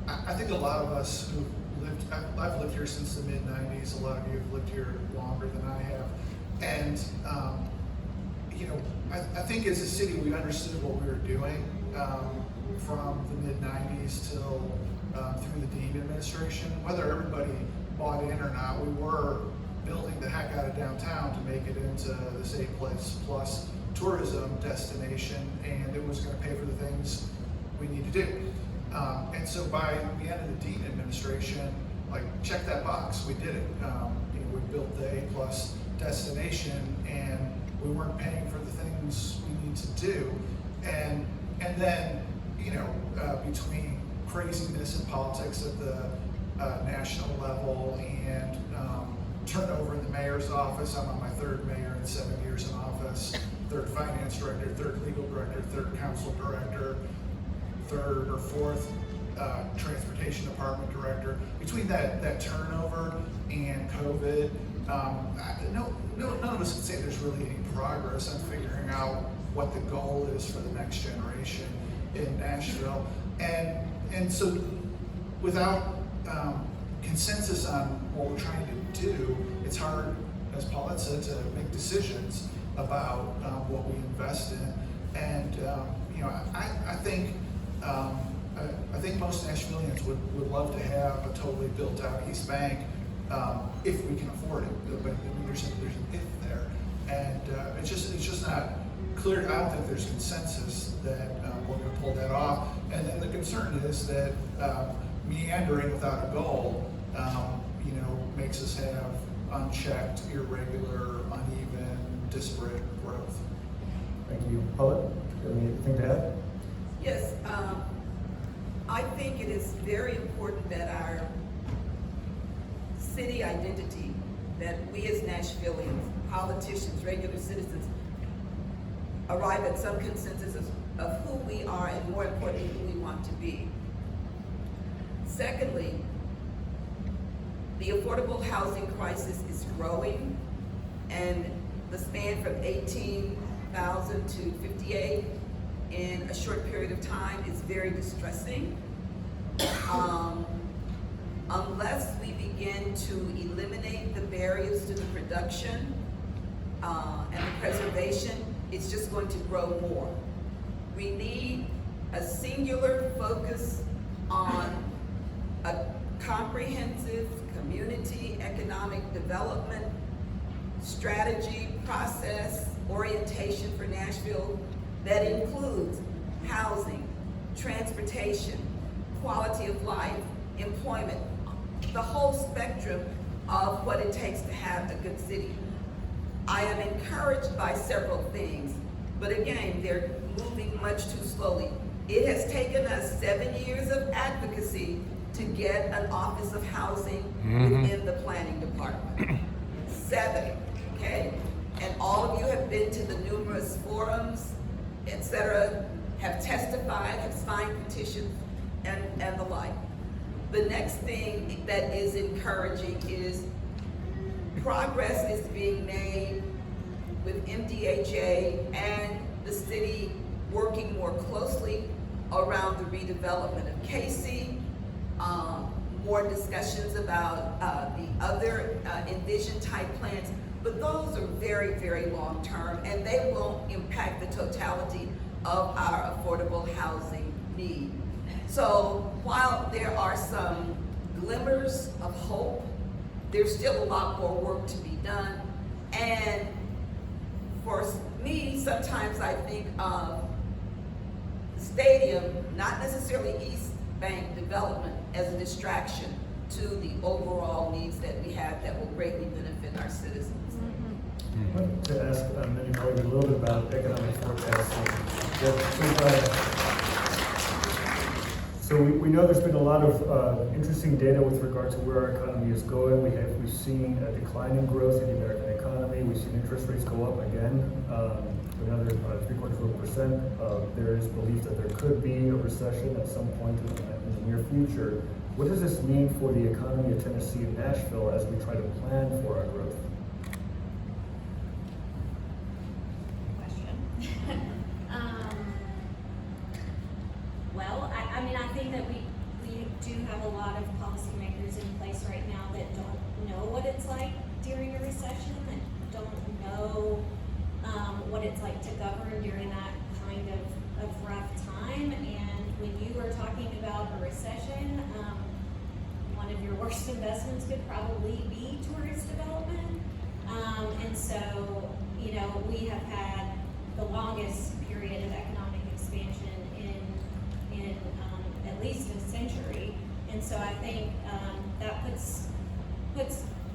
I think a lot of us who lived, I've lived here since the mid-90s. A lot of you have lived here longer than I have. And, I think as a city, we understood what we were doing from the mid-90s till through the Dean administration. Whether everybody bought in or not, we were building the heck out of downtown to make it into this A+ tourism destination, and it was going to pay for the things we need to do. And so by the end of the Dean administration, like, check that box, we did it. We built the A+ destination, and we weren't paying for the things we need to do. And then, between craziness in politics at the national level and turnover in the mayor's office. I'm on my third mayor in 7 years in office, third finance director, third legal director, third council director, third or fourth transportation department director. Between that turnover and COVID, none of us can say there's really any progress on figuring out what the goal is for the next generation in Nashville. And so without consensus on what we're trying to do, it's hard, as Paulette said, to make decisions about what we invest in. And I think most Nashvillians would love to have a totally built out East Bank if we can afford it. But there's an if there, and it's just not clear. I don't think there's consensus that we're going to pull that off. And then the concern is that meandering without a goal, makes us have unchecked, irregular, uneven, disparate growth. Thank you. Paulette, do you have anything to add? Yes, I think it is very important that our city identity, that we as Nashvillians, politicians, regular citizens, arrive at some consensus of who we are and, more importantly, who we want to be. Secondly, the affordable housing crisis is growing, and the span from 18,000 to 58 in a short period of time is very distressing. unless we begin to eliminate the barriers to the production and the preservation, it's just going to grow more. We need a singular focus on a comprehensive community economic development strategy, process, orientation for Nashville that includes housing, transportation, quality of life, employment, the whole spectrum of what it takes to have a good city. I am encouraged by several things, but again, they're moving much too slowly. It has taken us 7 years of advocacy to get an Office of Housing within the planning department. 7, okay? And all of you have been to the numerous forums, etc., have testified, have signed petitions, and the like. The next thing that is encouraging is progress is being made with MDHA and the city working more closely around the redevelopment of Casey, more discussions about the other envision type plans, but those are very, very long term and they won't impact the totality of our affordable housing need. So while there are some glimmers of hope, there's still a lot more work to be done. And for me, sometimes I think of the stadium, not necessarily East Bank development, as a distraction to the overall needs that we have that will greatly benefit our citizens. I'd like to ask Mandy a little bit about economic forecasting. So we know there's been a lot of interesting data with regard to where our economy is going. We've seen a decline in growth in the American economy. We've seen interest rates go up again, another 0.75%. There is belief that there could be a recession at some point in the near future. What does this mean for the economy of Tennessee and Nashville as we try to plan for our growth? Well, I mean, I think that we do have a lot of policymakers in place right now that don't know what it's like during a recession, that don't know what it's like to govern during that kind of rough time. And when you were talking about a recession, one of your worst investments could probably be tourist development. And so, you know, we have had the longest period of economic expansion in at least a century, and so I think that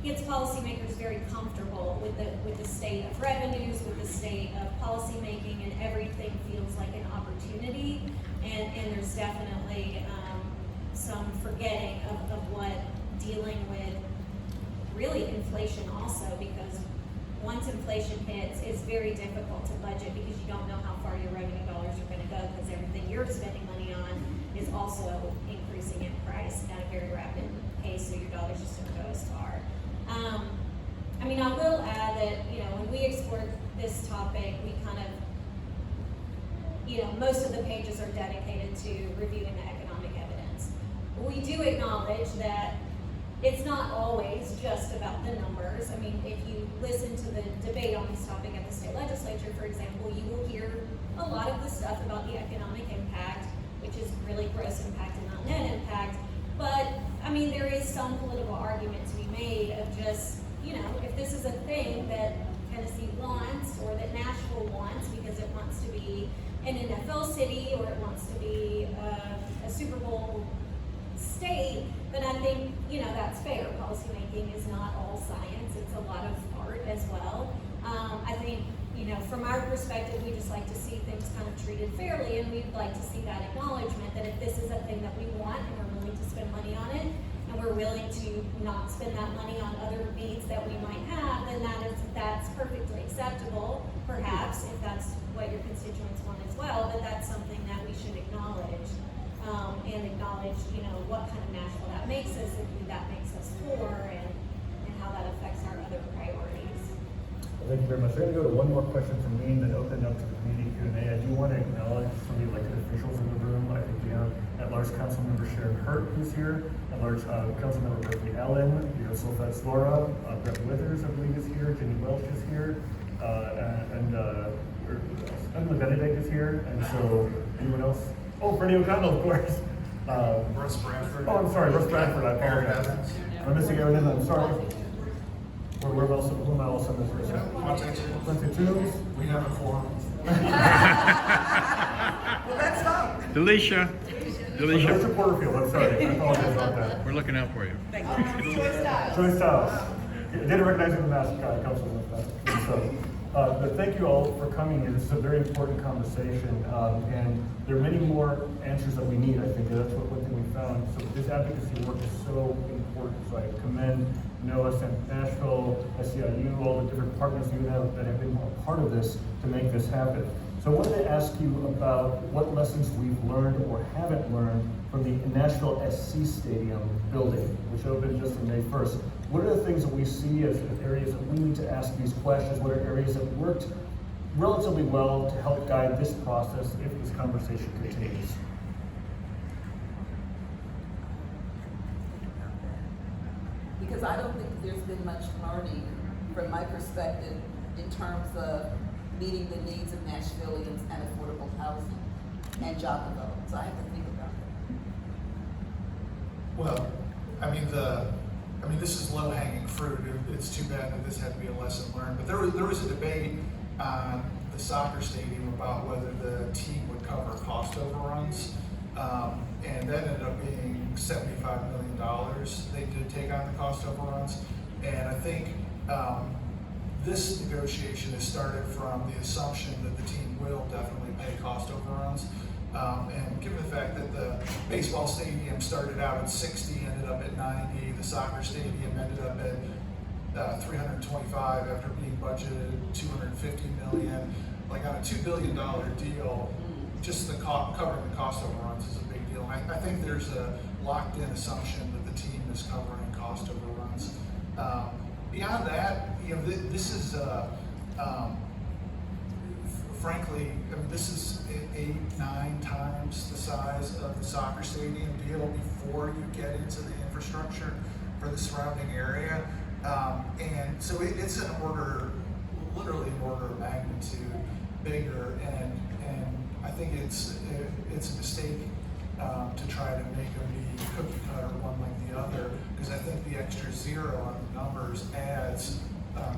gets policymakers very comfortable with the state of revenues, with the state of policymaking, and everything feels like an opportunity. And there's definitely some forgetting of what dealing with really inflation also, because once inflation hits, it's very difficult to budget because you don't know how far your revenue dollars are going to go, because everything you're spending money on is also increasing in price at a very rapid pace, so your dollars just don't go as far. I mean, I will add that, you know, when we explored this topic, we kind of, you know, most of the pages are dedicated to reviewing the economic evidence. We do acknowledge that it's not always just about the numbers. I mean, if you listen to the debate on this topic at the state legislature, for example, you will hear a lot of the stuff about the economic impact, which is really gross impact and not net impact. But, I mean, there is some political argument to be made of just, you know, if this is a thing that Tennessee wants or that Nashville wants because it wants to be an NFL city or it wants to be a Super Bowl state, then I think, you know, that's fair. Policymaking is not all science. It's a lot of art as well. I think, you know, from our perspective, we just like to see things kind of treated fairly, and we'd like to see that acknowledgement that if this is a thing that we want and we're willing to spend money on it, and we're willing to not spend that money on other needs that we might have, then that's perfectly acceptable, perhaps, if that's what your constituents want as well, but that's something that we should acknowledge, and acknowledge, you know, what kind of Nashville that makes us and who that makes us for, and how that affects our other priorities. Well, thank you very much. I'm going to go to one more question from me and then open up to the community Q&A. I do want to acknowledge some of the elected officials in the room. I think we have at-large council member Sharon Hurt, who's here, and at large, Councilmember Berkeley Allen, you have Solfat Slora, Brett Withers, I believe, is here, Jenny Welch is here, and Emily Benedict is here, and so, anyone else? Oh, Freddie O'Connell, of course. Russ Bradford. Oh, I'm sorry, Russ Bradford, I Aaron apologize. Evans. I'm missing Aaron Evans, I'm sorry. Who am I else on this list? Quincy Toombs. We have a quorum. Well, let's vote. Delisha, Mr. Porterfield, I'm sorry, I apologize about that. we're looking out for you. Joyce Stiles. Didn't recognize you in the mask, Councilman. So, but thank you all for coming here. This is a very important conversation, and there are many more answers that we need. I think that's one thing we found. So this advocacy work is so important. So I commend Noah, Nashville, SEIU, all the different partners you have that have been a part of this to make this happen. So I wanted to ask you about what lessons we've learned or haven't learned from the Nashville SC Stadium building, which opened just on May 1st. What are the things that we see as areas that we need to ask these questions? What are areas that worked relatively well to help guide this process if this conversation continues? Because I don't think there's been much learning from my perspective in terms of meeting the needs of Nashvillians and affordable housing and job development. So I have to think about that. Well, this is low-hanging fruit. It's too bad that this had to be a lesson learned. But there was a debate on the soccer stadium about whether the team would cover cost overruns, and that ended up being $75 million. They did take on the cost overruns, and I think this negotiation has started from the assumption that the team will definitely pay cost overruns. And given the fact that the baseball stadium started out at 60, ended up at 90, the soccer stadium ended up at 325 after being budgeted 250 million. Like on a $2 billion deal, just covering the cost overruns is a big deal. And I think there's a locked-in assumption that the team is covering cost overruns. Beyond that, this is frankly, this is 8-9 times the size of the soccer stadium deal before you get into the infrastructure for the surrounding area. And so it's an order, literally an order of magnitude bigger. And I think it's a mistake to try to make them be cookie cutter one like the other, because I think the extra zero on the numbers adds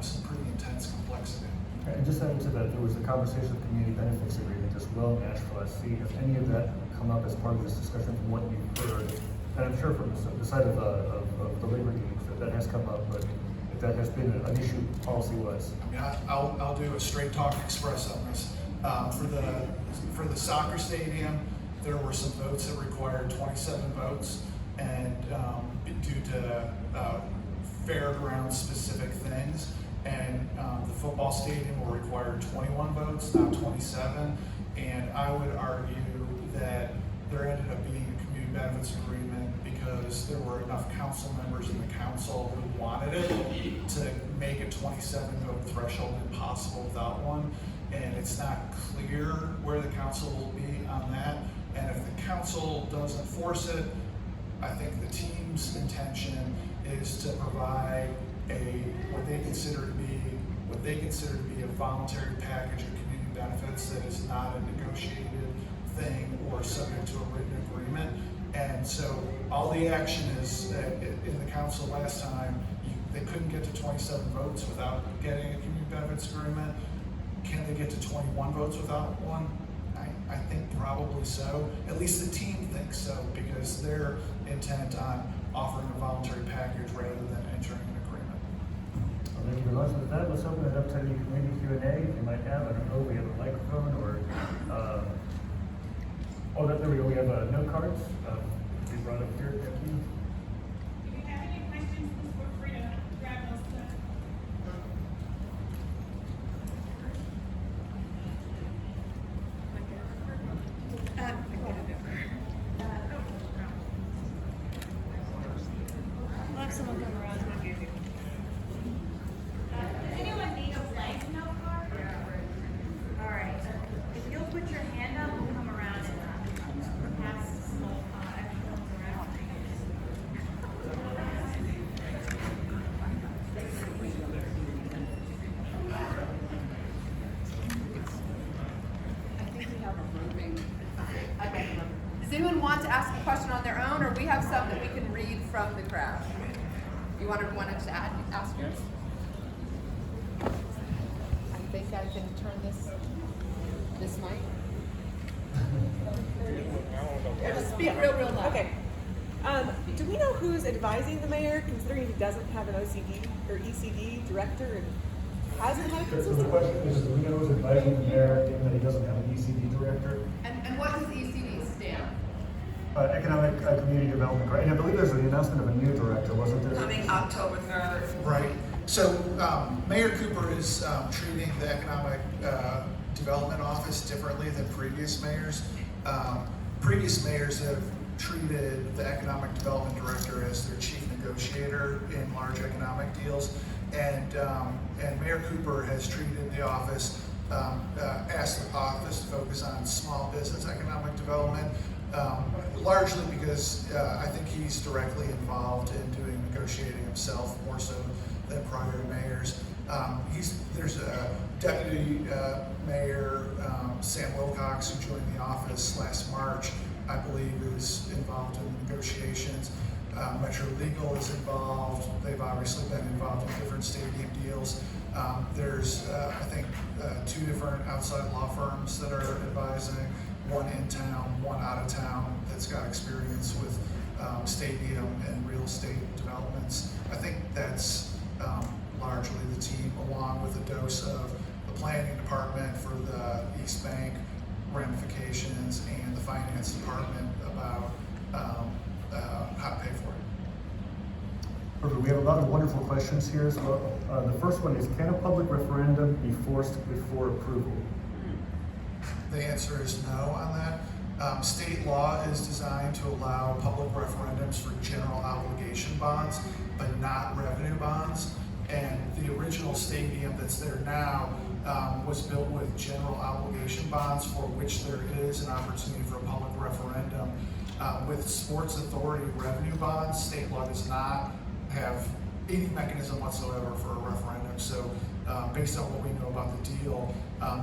some pretty intense complexity. And just adding to that, there was a conversation of community benefits agreement as well, Nashville SC. Has any of that come up as part of this discussion from what you've heard? And I'm sure from the side of the labor unions that has come up, but if that has been an issue policy-wise. I'll do a straight talk express on this. For the soccer stadium, there were some votes that required 27 votes, and due to fairground specific things. And the football stadium will require 21 votes, not 27. And I would argue that there ended up being a community benefits agreement because there were enough council members in the council who wanted it to make a 27 vote threshold impossible without one. And it's not clear where the council will be on that. And if the council doesn't force it, I think the team's intention is to provide what they consider to be a voluntary package of community benefits that is not a negotiated thing or subject to a written agreement. And so all the action is in the council last time, they couldn't get to 27 votes without getting a community benefits agreement. Can they get to 21 votes without one? I think probably so. At least the team thinks so, because they're intent on offering a voluntary package rather than entering an agreement. Well, thank you very much. With that, let's open it up to any community Q&A you might have. I don't know, we have a microphone or, there we go. We have note cards. We brought up here. Thank you. If you have any questions, please feel free to grab those. I'll have someone come around and give you. Does anyone need a blank note card? All right. If you'll put your hand up, we'll come around and pass some extra ones around. want to ask a question on their own, or we have some that we can read from the crowd? You want to ask yours? I think I can turn this mic. Just speak real loud. Okay. Do we know who's advising the mayor, considering he doesn't have an OCD or ECD director and hasn't had a So the consistent? question is, do we know who's advising the mayor, given that he doesn't have an ECD director? And what does ECD stand? Economic Community Development, right? And I believe there's an announcement of a new director, wasn't there? Coming October 3rd. Right. So Mayor Cooper is treating the Economic Development Office differently than previous mayors. Previous mayors have treated the Economic Development Director as their chief negotiator in large economic deals. And Mayor Cooper has treated the office, asked the office to focus on small business economic development, largely because I think he's directly involved in doing negotiating himself more so than prior mayors. There's a deputy mayor, Sam Wilcox, who joined the office last March, I believe is involved in negotiations. Metro Legal is involved. They've obviously been involved in different stadium deals. There's, I think, 2 different outside law firms that are advising, one in town, one out of town, that's got experience with stadium and real estate developments. I think that's largely the team, along with a dose of the planning department for the East Bank ramifications and the finance department about how to pay for it. Perfect. We have a lot of wonderful questions here. So, the first one is, can a public referendum be forced before approval? The answer is no on that. State law is designed to allow public referendums for general obligation bonds, but not revenue bonds. And the original stadium that's there now was built with general obligation bonds, for which there is an opportunity for a public referendum. With Sports Authority revenue bonds, state law does not have any mechanism whatsoever for a referendum. So based on what we know about the deal,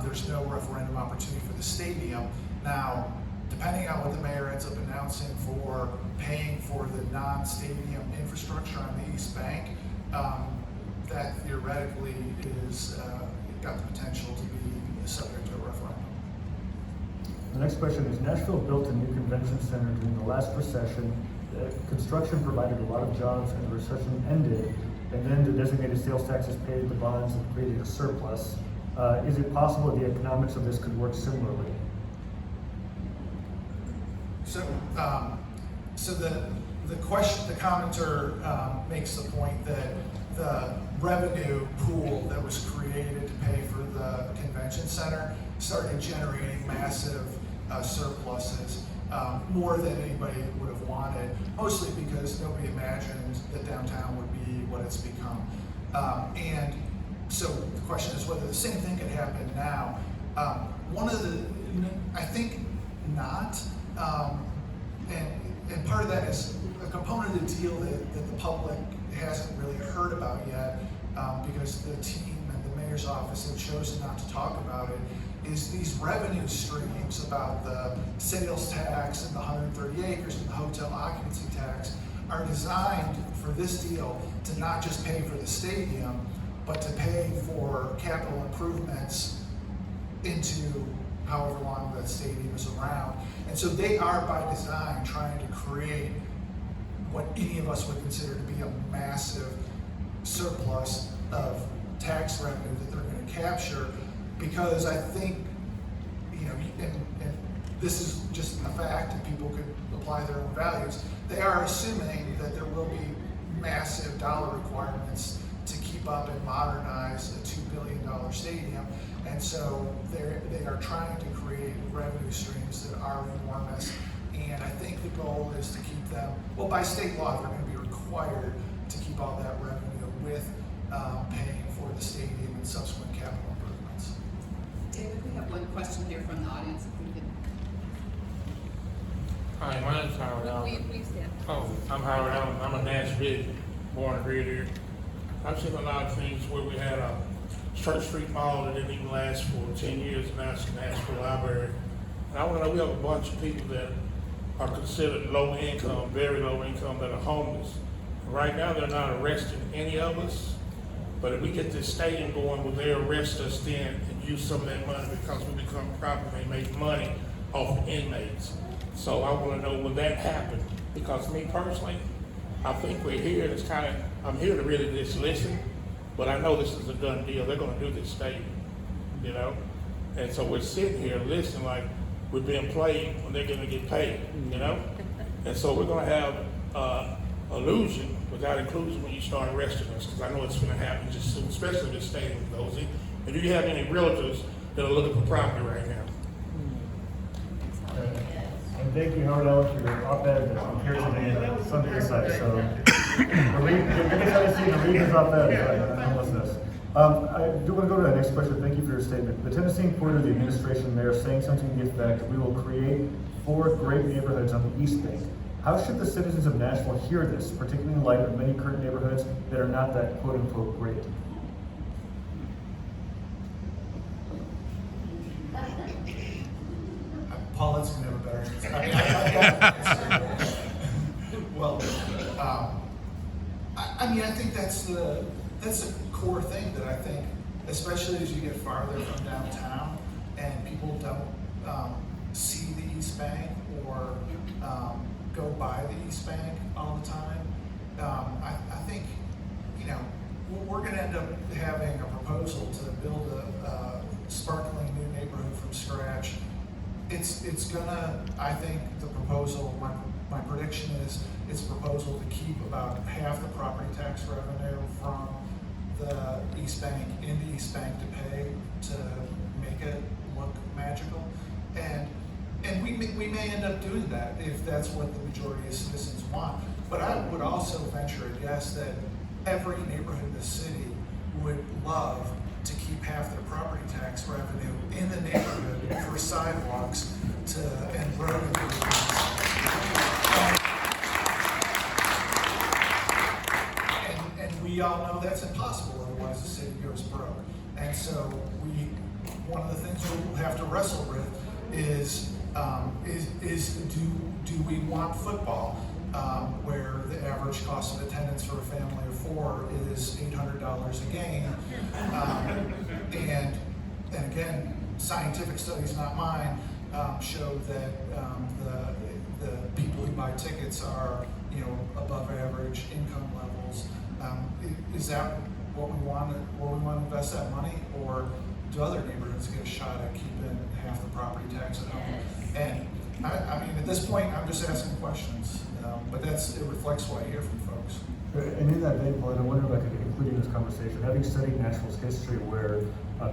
there's no referendum opportunity for the stadium. Now, depending on what the mayor ends up announcing for paying for the non-stadium infrastructure on the East Bank, that theoretically is got the potential to be subject to a referendum. The next question is, Nashville built a new convention center during the last recession. Construction provided a lot of jobs and the recession ended, and then the designated sales taxes paid the bonds and created a surplus. Is it possible the economics of this could work similarly? So, the commenter makes the point that the revenue pool that was created to pay for the convention center started generating massive surpluses, more than anybody would have wanted, mostly because nobody imagined that downtown would be what it's become. And so the question is whether the same thing could happen now. I think not. And part of that is a component of the deal that the public hasn't really heard about yet, because the team and the mayor's office have chosen not to talk about it, is these revenue streams about the sales tax and the 130 acres and the hotel occupancy tax are designed for this deal to not just pay for the stadium, but to pay for capital improvements into however long that stadium is around. And so they are by design trying to create what any of us would consider to be a massive surplus of tax revenue that they're going to capture, because I think, and this is just a fact and people could apply their own values, they are assuming that there will be massive dollar requirements to keep up and modernize a $2 billion stadium. And so they are trying to create revenue streams that are enormous. And I think the goal is to keep them, well, by state law, they're going to be required to keep all that revenue with paying for the stadium and subsequent capital improvements. David, we have one question here from the audience. If we could. Hi, my name's Howard Allen. Please stand. Oh, I'm Howard Allen. I'm a Nashville, born and reared here. I've seen a lot of things where we had a Church Street Mall that didn't even last for 10 years, and now it's the Nashville Library. And I want to know, we have a bunch of people that are considered low income, very low income, that are homeless. Right now, they're not arresting any of us, but if we get this stadium going, will they arrest us then and use some of that money because we become property and make money off inmates? So I want to know, will that happen? Because me personally, I think we're here, and it's kind of, I'm here to really just listen, but I know this is a done deal. They're going to do this stadium, you know? And so we're sitting here listening like we're being played when they're going to get paid, you know? And so we're going to have illusion without inclusion when you start arresting us, because I know it's going to happen just soon, especially if this stadium goes in. And do you have any realtors that are looking for property right now? And thank you, Howard Allen, for your op-ed that appears in the Sunday Insight. So, you're Tennessee, the reader's op-ed, I know what's this. I do want to go to the next question. Thank you for your statement. The Tennessean quoted the administration there saying something to the effect that we will create 4 great neighborhoods on the East Bank. How should the citizens of Nashville hear this, particularly in light of many current neighborhoods that are not that quote-unquote great? Paulette's gonna have a better answer. I mean, I got an answer. Well, I mean, I think that's the core thing that I think, especially as you get farther from downtown and people don't see the East Bank or go by the East Bank all the time. I think, you know, we're gonna end up having a proposal to build a sparkling new neighborhood from scratch. It's gonna, I think the proposal, my prediction is it's a proposal to keep about half the property tax revenue from the East Bank in the East Bank to pay to make it look magical. And we may end up doing that if that's what the majority of citizens want. But I would also venture a guess that every neighborhood in the city would love to keep half their property tax revenue in the neighborhood for sidewalks and road improvements. And we all know that's impossible, otherwise the city goes broke. And so one of the things we'll have to wrestle with is do we want football where the average cost of attendance for a family of 4 is $800 a game, and again, scientific studies, not mine, show that the people who buy tickets are, you know, above average income levels. Is that what we want to invest that money, or do other neighborhoods get a shot at keeping half the property tax at home? And I mean, at this point, I'm just asking questions, but it reflects what I hear from folks. And in that vein, Paulette, I wonder if I could include in this conversation, having studied Nashville's history where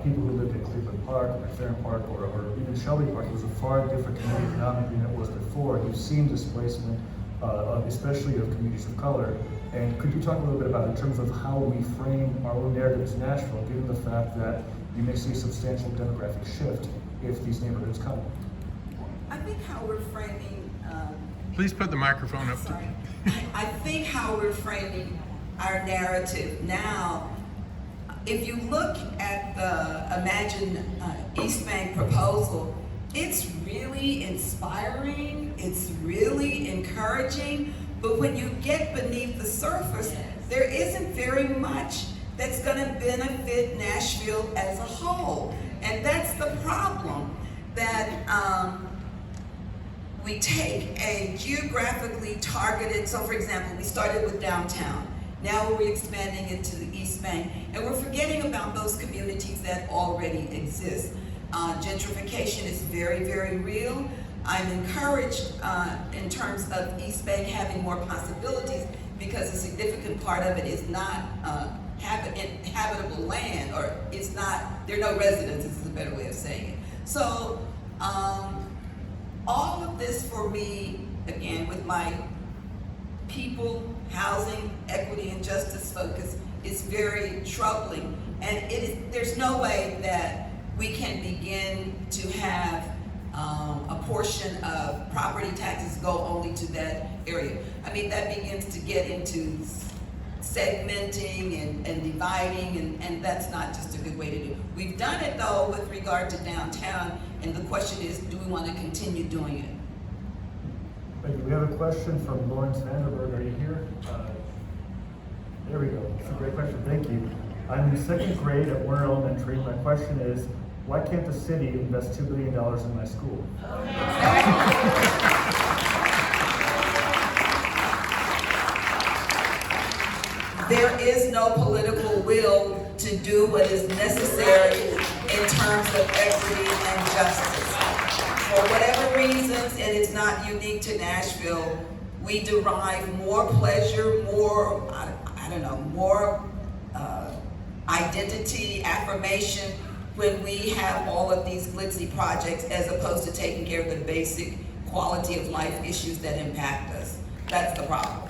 people who lived in Cleveland Park, or McFerrin Park, or even Shelby Park, it was a far different community economically than it was before. You've seen displacement, especially of communities of color. And could you talk a little bit about in terms of how we frame our own narratives in Nashville, given the fact that you may see a substantial demographic shift if these neighborhoods come? I think how we're framing. Please put the microphone up. Sorry. I think how we're framing our narrative now, if you look at the Imagine East Bank proposal, it's really inspiring, it's really encouraging, but when you get beneath the surface, there isn't very much that's gonna benefit Nashville as a whole. And that's the problem, that we take a geographically targeted, so for example, we started with downtown. Now we're expanding it to the East Bank, and we're forgetting about those communities that already exist. Gentrification is very, very real. I'm encouraged in terms of East Bank having more possibilities because a significant part of it is not habitable land, or it's not, there are no residents, is a better way of saying it. So all of this for me, again, with my people, housing, equity, and justice focus, is very troubling. And there's no way that we can begin to have a portion of property taxes go only to that area. I mean, that begins to get into segmenting and dividing, and that's not just a good way to do it. We've done it though with regard to downtown, and the question is, do we want to continue doing it? Thank you. We have a question from Lawrence Vanderberg. Are you here? There we go. That's a great question. Thank you. I'm in second grade at Warner Elementary. My question is, why can't the city invest $2 billion in my school? There is no political will to do what is necessary in terms of equity and justice. For whatever reasons, and it's not unique to Nashville, we derive more pleasure, more, more identity, affirmation when we have all of these glitzy projects as opposed to taking care of the basic quality of life issues that impact us. That's the problem.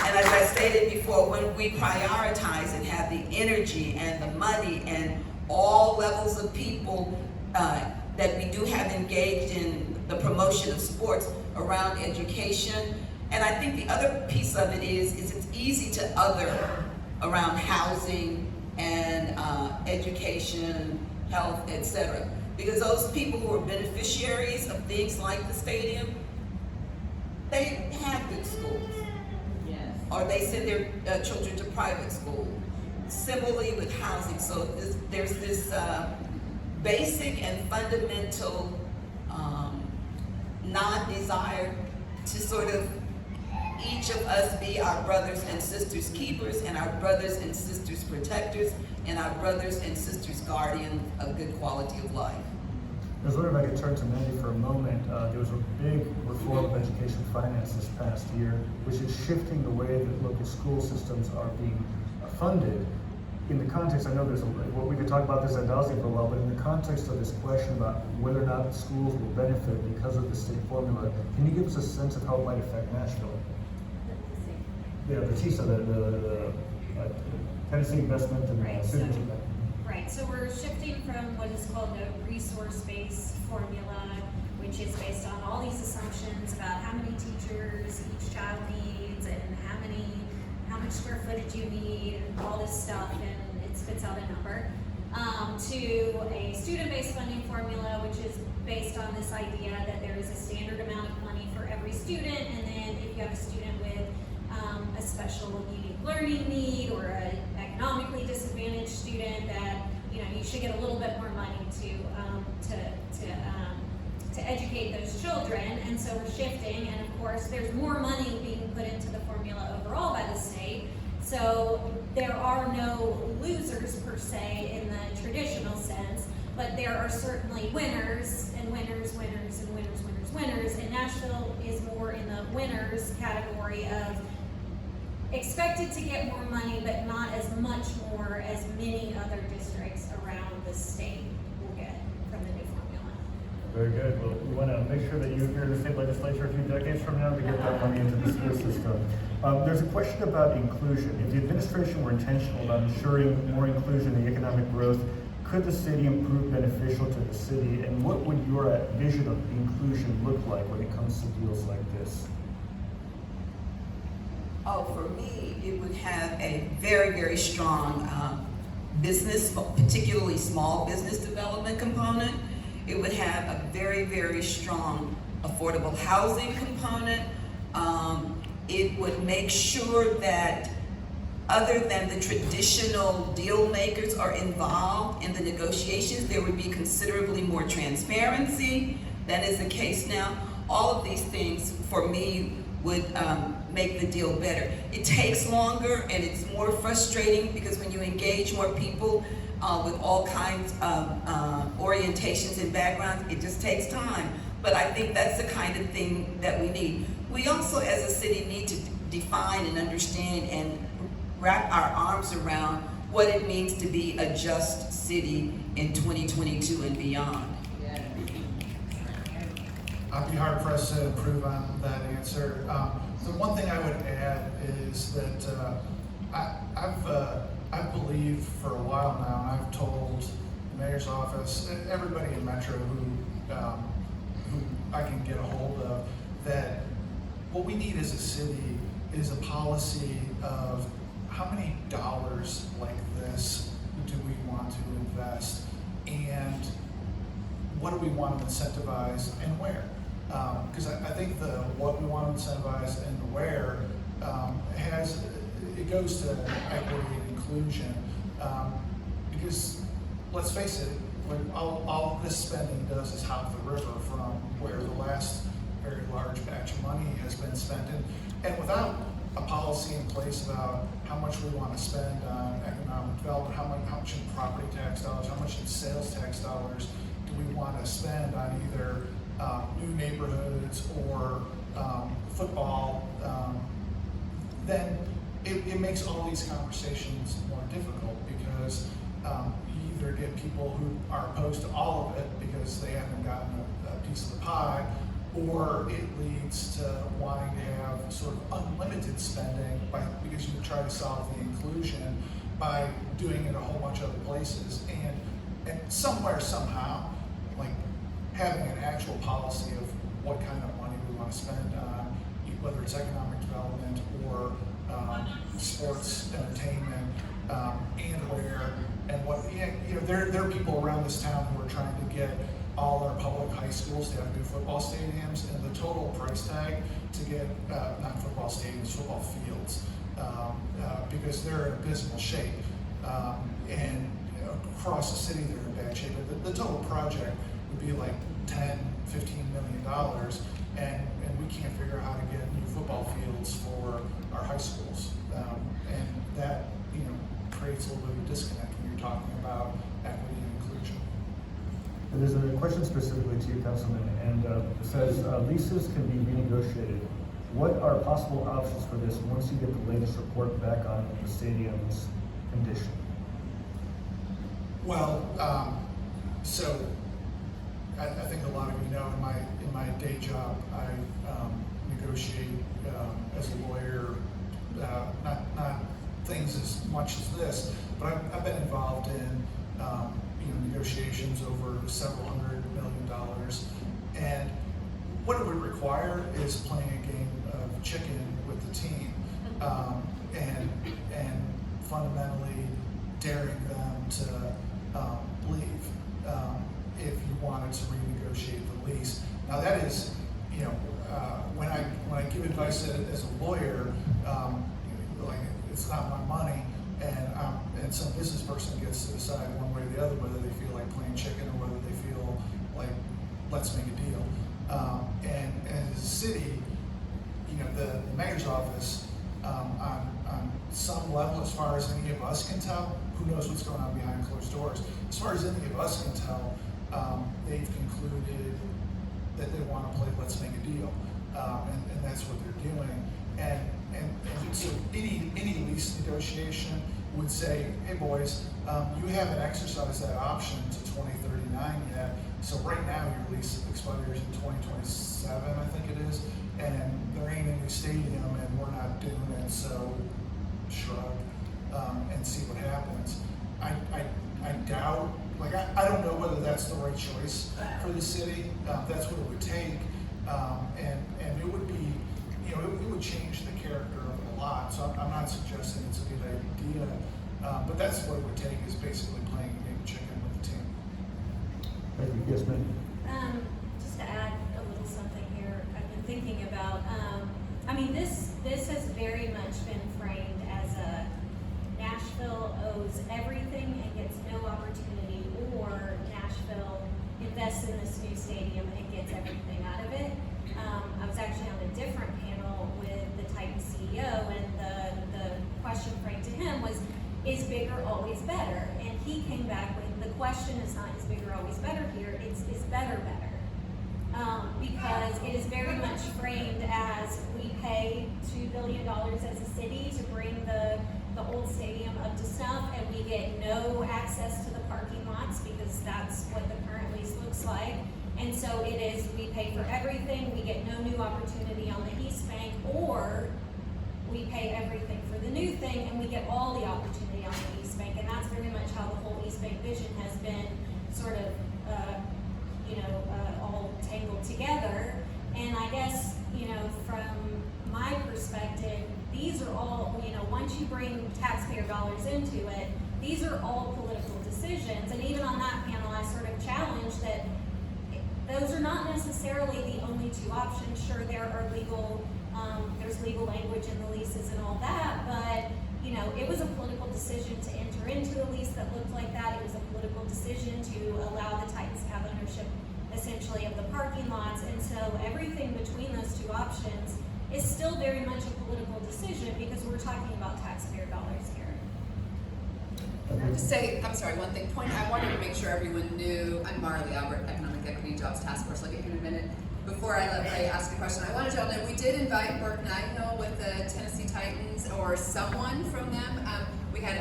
And as I stated before, when we prioritize and have the energy and the money and all levels of people that we do have engaged in the promotion of sports around education, and I think the other piece of it is it's easy to other around housing and education, health, etc. Because those people who are beneficiaries of things like the stadium, they have good schools. Or they send their children to private school. Similarly with housing, so there's this basic and fundamental non-desire to sort of each of us be our brothers and sisters keepers and our brothers and sisters protectors and our brothers and sisters guardians of good quality of life. I was wondering if I could turn to Mandy for a moment. There was a big reform of education finance this past year, which is shifting the way that local school systems are being funded. In the context, I know we could talk about this at Dowsing for a while, but in the context of this question about whether or not schools will benefit because of the state formula, can you give us a sense of how it might affect Nashville? Yeah, the TISA, the Tennessee Investment and Student Investment. Right, so we're shifting from what is called the resource-based formula, which is based on all these assumptions about how many teachers each child needs and how much square footage you need and all this stuff, and it spits out a number, to a student-based funding formula, which is based on this idea that there is a standard amount of money for every student, and then if you have a student with a special unique learning need or an economically disadvantaged student, that you should get a little bit more money to educate those children. And so we're shifting, and of course there's more money being put into the formula overall by the state. So there are no losers per se in the traditional sense, but there are certainly winners and winners, winners and winners, winners, winners. And Nashville is more in the winners category of expected to get more money, but not as much more as many other districts around the state will get from the new formula. Very good. Well, we want to make sure that you're in the state legislature a few decades from now to get that money into the school system. There's a question about inclusion. If the administration were intentional about ensuring more inclusion and economic growth, could the stadium prove beneficial to the city? And what would your vision of inclusion look like when it comes to deals like this? Oh, for me, it would have a very, very strong business, particularly small business development component. It would have a very, very strong affordable housing component. It would make sure that other than the traditional deal makers are involved in the negotiations, there would be considerably more transparency than is the case now. All of these things, for me, would make the deal better. It takes longer and it's more frustrating because when you engage more people with all kinds of orientations and backgrounds, it just takes time. But I think that's the kind of thing that we need. We also, as a city, need to define and understand and wrap our arms around what it means to be a just city in 2022 and beyond. I'd be hard pressed to improve on that answer. The one thing I would add is that I've believed for a while now, and I've told the mayor's office, everybody in Metro who I can get a hold of, that what we need as a city is a policy of how many dollars like this do we want to invest, and what do we want to incentivize and where. Because I think the what we want to incentivize and the where it goes to equity and inclusion. Because let's face it, when all this spending does is hop the river from where the last very large batch of money has been spent. And without a policy in place about how much we want to spend on economic development, how much in property tax dollars, how much in sales tax dollars do we want to spend on either new neighborhoods or football, then it makes all these conversations more difficult because you either get people who are opposed to all of it because they haven't gotten a piece of the pie, or it leads to wanting to have sort of unlimited spending because you try to solve the inclusion by doing it a whole bunch of other places. And somewhere, somehow, like having an actual policy of what kind of money we want to spend on, whether it's economic development or sports, entertainment, and where, and what, there are people around this town who are trying to get all our public high schools to have new football stadiums, and the total price tag to get, not football stadiums, football fields, because they're in abysmal shape. And across the city, they're in bad shape. The total project would be like $10, $15 million, and we can't figure out how to get new football fields for our high schools. And that, creates a little bit of a disconnect when you're talking about equity and inclusion. And there's a question specifically to you, Councilman, and it says leases can be renegotiated. What are possible options for this once you get the latest report back on the stadium's condition? Well, so I think a lot of you know in my day job I negotiate as a lawyer, not things as much as this, but I've been involved in negotiations over several $100 million, and what it would require is playing a game of chicken with the team, and fundamentally daring them to leave if you wanted to renegotiate the lease. Now that is, when I give advice as a lawyer, like it's not my money, and some business person gets to decide one way or the other whether they feel like playing chicken or whether they feel like let's make a deal. And as a city, the mayor's office, on some level, as far as any of us can tell, who knows what's going on behind closed doors, as far as any of us can tell, they've concluded that they want to play let's make a deal, and that's what they're doing. And so any lease negotiation would say, hey boys, you haven't exercised that option to 2039 yet, so right now your lease expires in 2027, I think it is, and there ain't any stadium and we're not doing it, so shrug, and see what happens. I doubt, I don't know whether that's the right choice for the city. That's what it would take, and it would be, it would change the character of it a lot. So I'm not suggesting it's a good idea, but that's what it would take, is basically playing a game of chicken with the team. Thank you. Yes, ma'am. Just to add a little something here, I've been thinking about, this has very much been framed as a Nashville owes everything and gets no opportunity, or Nashville invests in this new stadium and gets everything out of it. I was actually on a different panel with the Titan CEO, and the question framed to him was, is bigger always better? And he came back with, the question is not is bigger always better here, it's is better better. Because it is very much framed as we pay $2 billion as a city to bring the old stadium up to snuff, and we get no access to the parking lots because that's what the current lease looks like. And so it is, we pay for everything, we get no new opportunity on the East Bank, or we pay everything for the new thing and we get all the opportunity on the East Bank. And that's very much how the whole East Bank vision has been sort of, all tangled together. And I guess, from my perspective, these are all, once you bring taxpayer dollars into it, these are all political decisions. And even on that panel, I sort of challenged that those are not necessarily the only two options. Sure, there are there's legal language in the leases and all that, but you know, it was a political decision to enter into a lease that looked like that. It was a political decision to allow the Titans to have ownership essentially of the parking lots, and so everything between those two options is still very much a political decision because we're talking about taxpayer dollars here. I have to say, I'm sorry, one thing, I wanted to make sure everyone knew, I'm Marley Albert, Economic Equity Jobs Task Force, I'll get you in a minute. Before I let Ray ask a question, I wanted y'all to know we did invite Burke Nightingale with the Tennessee Titans or someone from them. We had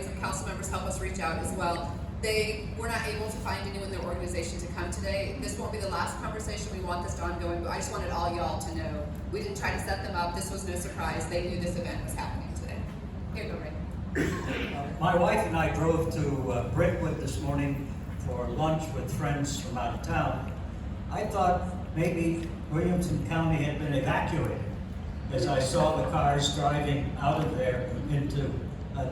some council members help us reach out as well. They were not able to find anyone in their organization to come today. This won't be the last conversation. We want this ongoing, but I just wanted all y'all to know. We didn't try to set them up. This was no surprise. They knew this event was happening today. Here you go, Ray. My wife and I drove to Brentwood this morning for lunch with friends from out of town. I thought maybe Williamson County had been evacuated as I saw the cars driving out of there into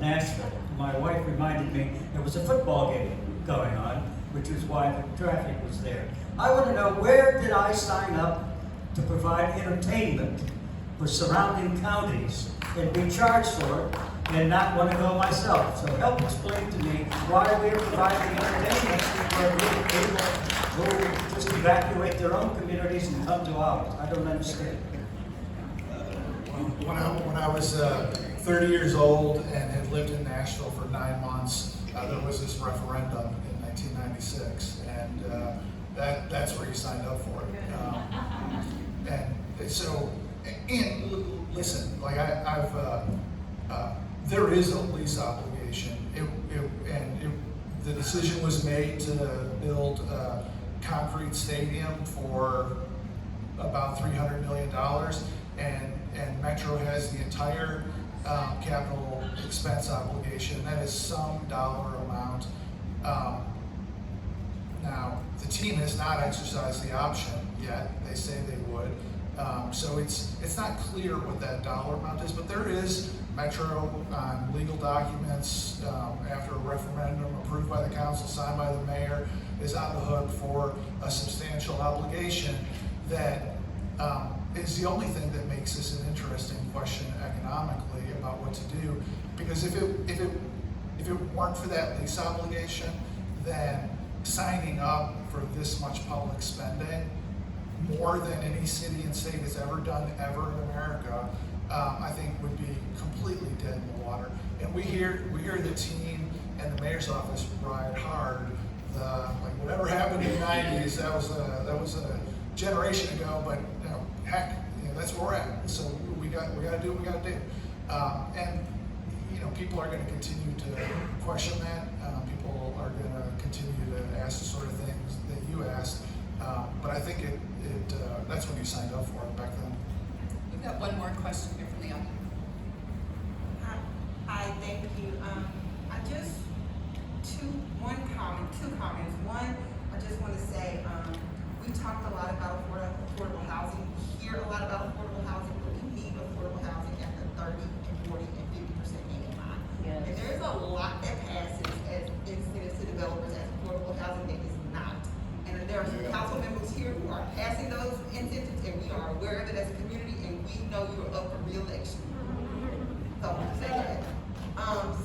Nashville. My wife reminded me there was a football game going on, which is why the traffic was there. I want to know, where did I sign up to provide entertainment for surrounding counties and be charged for it and not want to go myself? So help explain to me why we're providing entertainment for people who just evacuate their own communities and come to ours. I don't understand. When I was 30 years old and had lived in Nashville for 9 months, there was this referendum in 1996, and that's where you signed up for it. And so, listen, like there is a lease obligation. The decision was made to build a concrete stadium for about $300 million, and Metro has the entire capital expense obligation. That is some dollar amount. Now, the team has not exercised the option yet. They say they would. So it's not clear what that dollar amount is, but there is Metro legal documents after a referendum approved by the council, signed by the mayor, is on the hook for a substantial obligation that is the only thing that makes this an interesting question economically about what to do. Because if it weren't for that lease obligation, then signing up for this much public spending, more than any city and state has ever done ever in America, I think would be completely dead in the water. And we hear the team and the mayor's office ride hard. Like whatever happened in the '90s, that was a generation ago. But heck, that's where we're at. So we got to do what we got to do. And people are going to continue to question that. People are going to continue to ask the sort of things that you asked. But I think that's when you signed up for it back then. We've got one more question here from the audience. Hi, thank you. Two comments. One, I just want to say, we talked a lot about affordable housing. We hear a lot about affordable housing, but we need affordable housing at the 30 and 40 and 50% AMI. Yes. And there's a lot that passes as incentives to developers as affordable housing that is not. And there are some council members here who are passing those incentives, and we are aware of it as a community, and we know you're up for re-election. So I want to say that.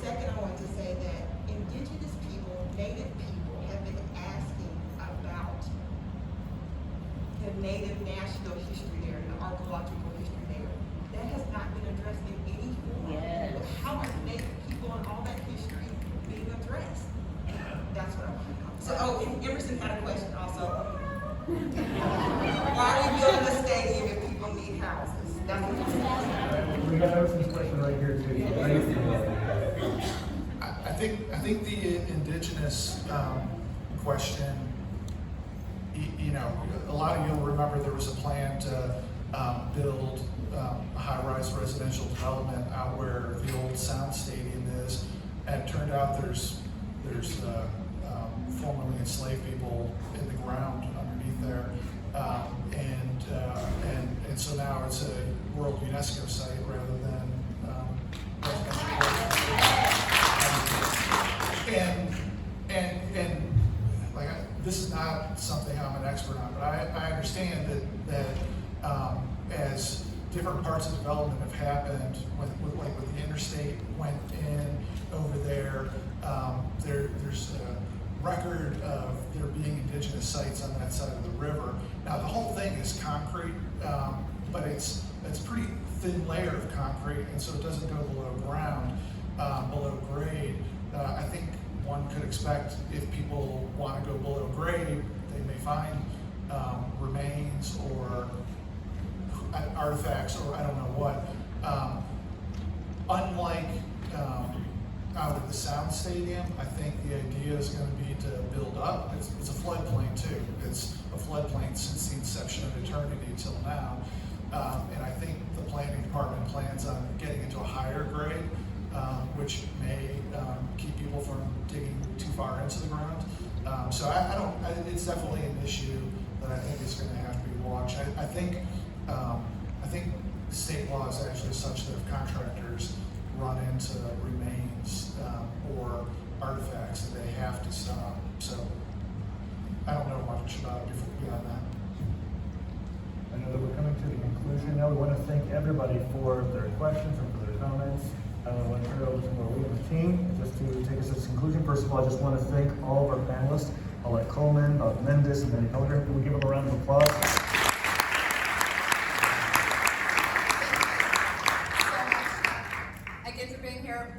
Second, I want to say that indigenous people, native people, have been asking about the native Nashville history there, the archaeological history there. That has not been addressed in any form. Yes. How are native people and all that history being addressed? That's what I want to know. So, and Emerson had a question also. Why are we building a stadium if people need houses? That's what I'm saying. We got Emerson's question right here too. I think the indigenous question, a lot of you will remember there was a plan to build a high-rise residential development out where the old Sound Stadium is, and it turned out there's formerly enslaved people in the ground underneath there, and so now it's a World UNESCO site rather than and like this is not something I'm an expert on, but I understand that as different parts of development have happened, with the interstate went in over there, there's a record of there being indigenous sites on that side of the river. Now the whole thing is concrete, but it's a pretty thin layer of concrete, and so it doesn't go below ground, below grade. I think one could expect if people want to go below grade, they may find remains or artifacts or I don't know what. Unlike out at the Sound Stadium, I think the idea is going to be to build up. It's a floodplain too. It's a floodplain since the inception of eternity till now. And I think the planning department plans on getting into a higher grade, which may keep people from digging too far into the ground. So it's definitely an issue that I think is going to have to be watched. I think state law is actually such that if contractors run into remains or artifacts, that they have to stop. So I don't know much about it beyond that. I know that we're coming to the conclusion now. We want to thank everybody for their questions and for their comments. I want to turn it over to our Williams team. Just to take us to this conclusion, first of all, I just want to thank all of our panelists, Paulette Coleman, Bob Mendes, and Mandy Pellegrin. Can we give them a round of applause?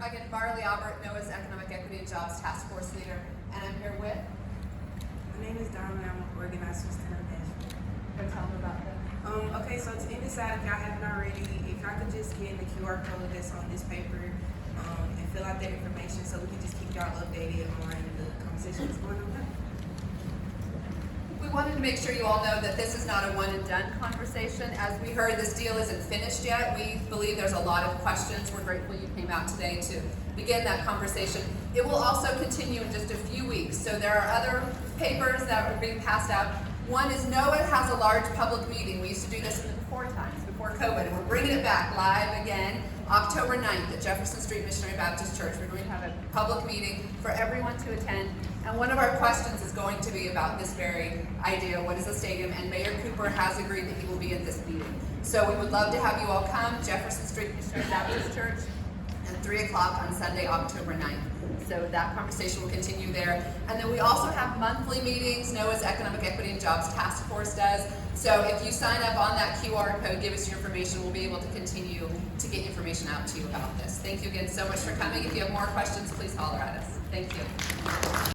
Again, Marley Albert, NOAA's Economic Equity and Jobs Task Force Leader, and I'm here with. My name is Darwin. I'm an organizer with Nashville. Go tell them about that. Okay, so to inside, if y'all haven't already, if y'all could just scan the QR code that's on this paper and fill out that information so we can just keep y'all updated on the conversation that's going on. We wanted to make sure you all know that this is not a one and done conversation. As we heard, this deal isn't finished yet. We believe there's a lot of questions. We're grateful you came out today to begin that conversation. It will also continue in just a few weeks. So there are other papers that are being passed out. One is NOAA has a large public meeting. We used to do this before COVID, and we're bringing it back live again October 9th at Jefferson Street Missionary Baptist Church. We're going to have a public meeting for everyone to attend. And one of our questions is going to be about this very idea, what is a stadium? And Mayor Cooper has agreed that he will be at this meeting. So we would love to have you all come, Jefferson Street Missionary Baptist Church, at 3 o'clock on Sunday, October 9th. So that conversation will continue there. And then we also have monthly meetings, NOAA's Economic Equity and Jobs Task Force does. So if you sign up on that QR code, give us your information, we'll be able to continue to get information out to you about this. Thank you again so much for coming. If you have more questions, please holler at us. Thank you.